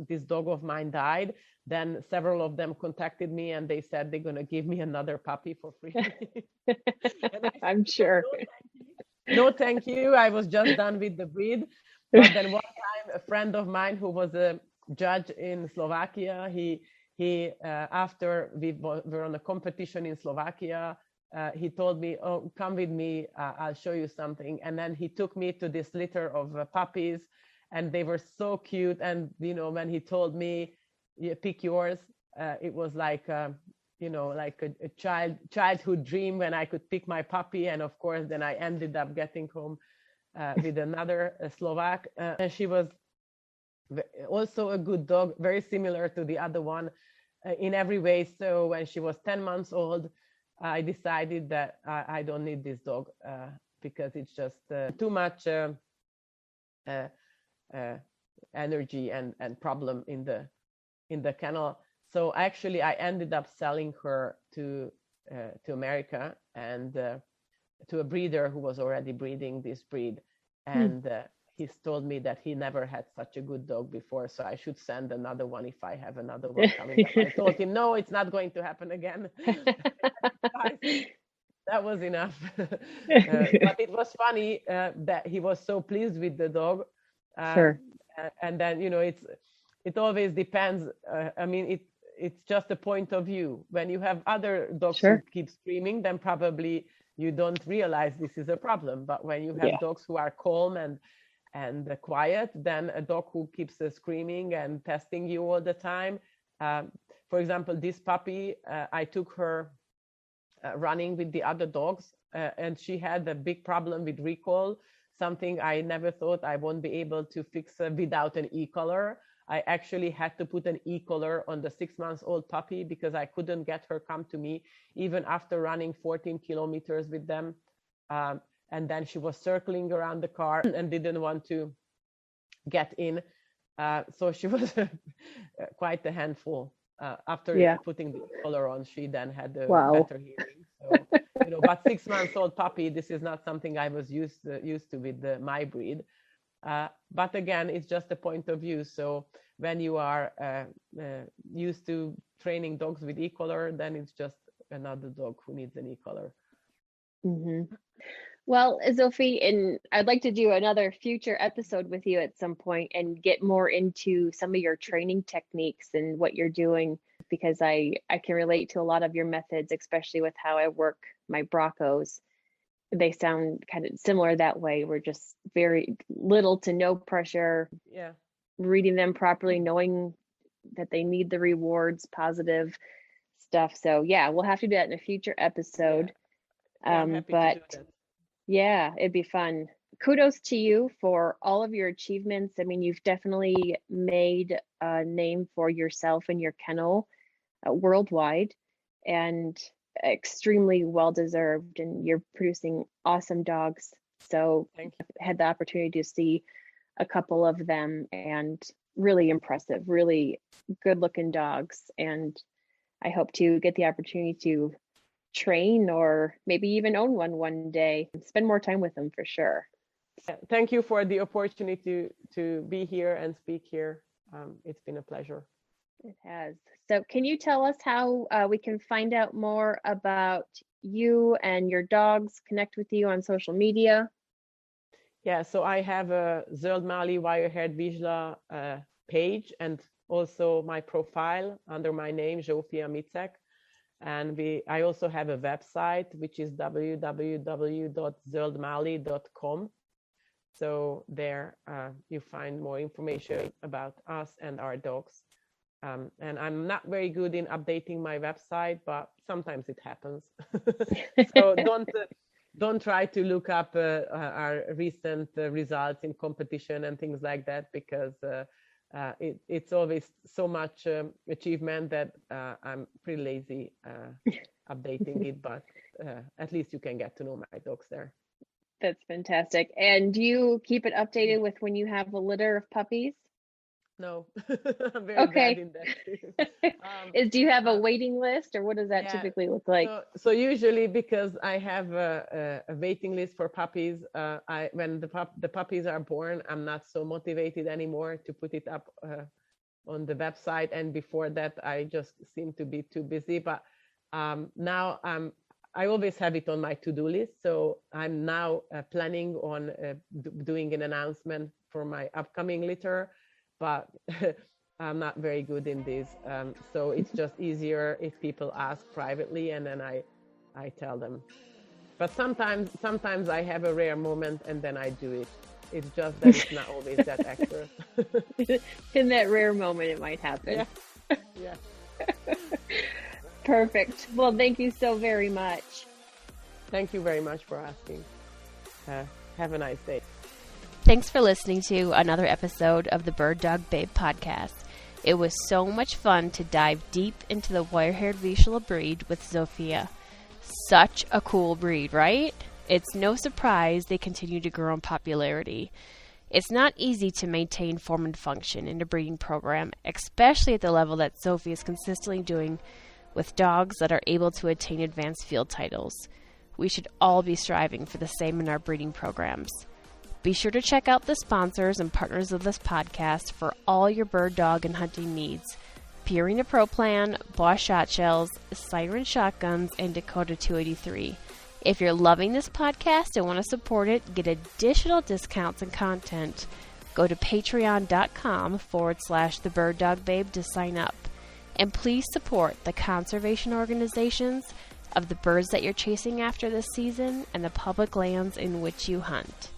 this dog of mine died, then several of them contacted me and they said they're going to give me another puppy for free. I'm sure. No, thank you. I was just done with the breed. But then one time, a friend of mine who was a judge in Slovakia, he after we were on a competition in Slovakia, he told me, "Oh, come with me. I'll show you something." And then he took me to this litter of puppies, and they were so cute. And you know, when he told me, "Pick yours," it was like you know, like a childhood dream when I could pick my puppy. And of course, then I ended up getting home with another Slovak, and she was also a good dog, very similar to the other one in every way. So when she was 10 months old, I decided that I don't need this dog because it's just too much energy and problem in the kennel. So actually, I ended up selling her to America and to a breeder who was already breeding this breed. And he's told me that he never had such a good dog before, so I should send another one if I have another one coming up. I told him, no, it's not going to happen again. That was enough. But it was funny that he was so pleased with the dog. Sure. And then, you know, it always depends. I mean, it's just a point of view. When you have other dogs who keep screaming, then probably you don't realize this is a problem. But when you have dogs who are calm and quiet, then a dog who keeps screaming and testing you all the time. For example, this puppy, I took her running with the other dogs, and she had a big problem with recall, something I never thought I won't be able to fix without an e-collar. I actually had to put an e-collar on the 6-month-old puppy because I couldn't get her come to me, even after running 14 kilometers with them. And then she was circling around the car and didn't want to get in. So she was quite a handful. After putting the collar on, she then had a better hearing. So, you know, but 6-month-old puppy, this is not something I was used to with my breed. But again, it's just a point of view. So when you are used to training dogs with e-collar, then it's just another dog who needs an e-collar. Mm-hmm. Well, Zsofi, and I'd like to do another future episode with you at some point and get more into some of your training techniques and what you're doing, because I can relate to a lot of your methods, especially with how I work my Bracos. They sound kind of similar that way. We're just very little to no pressure, reading them properly, knowing that they need the rewards, positive stuff. So yeah, we'll have to do that in a future episode. I'm happy to do that. Yeah, it'd be fun. Kudos to you for all of your achievements. I mean, you've definitely made a name for yourself and your kennel worldwide, and extremely well deserved. And you're producing awesome dogs. So I had the opportunity to see a couple of them, and really impressive, really good looking dogs. And I hope to get the opportunity to train or maybe even own one day and spend more time with them for sure. Thank you for the opportunity to be here and speak here. It's been a pleasure. It has. So can you tell us how we can find out more about you and your dogs, connect with you on social media? Yeah, so I have a Zoldmali Wirehaired Vizslas page, and also my profile under my name, Zsofia Miczek. And I also have a website, which is www.zoldmali.com. So there you find more information about us and our dogs. And I'm not very good in updating my website, but sometimes it happens. So don't try to look up our recent results in competition and things like that, because it's always so much achievement that I'm pretty lazy updating it. But at least you can get to know my dogs there. That's fantastic. And do you keep it updated with when you have a litter of puppies? No, I'm very bad in that. Do you have a waiting list, or what does that typically look like? So usually, because I have a waiting list for puppies, when the puppies are born, I'm not so motivated anymore to put it up on the website. And before that, I just seem to be too busy. But now I always have it on my to-do list. So I'm now planning on doing an announcement for my upcoming litter, but I'm not very good in this. So it's just easier if people ask privately, and then I tell them. But sometimes I have a rare moment and then I do it. It's just that it's not always that accurate. In that rare moment, it might happen. Yeah. Perfect. Well, thank you so very much. Thank you very much for asking. Have a nice day. Thanks for listening to another episode of the Bird Dog Babe podcast. It was so much fun to dive deep into the Wirehaired Vizsla breed with Zsofia. Such a cool breed, right? It's no surprise they continue to grow in popularity. It's not easy to maintain form and function in a breeding program, especially at the level that Zsofi is consistently doing with dogs that are able to attain advanced field titles. We should all be striving for the same in our breeding programs. Be sure to check out the sponsors and partners of this podcast for all your bird, dog, and hunting needs. Purina Pro Plan, Bosch Shotshells, Siren Shotguns, and Dakota 283. If you're loving this podcast and want to support it, get additional discounts and content, go to patreon.com/thebirdDogBabe to sign up. And please support the conservation organizations of the birds that you're chasing after this season and the public lands in which you hunt.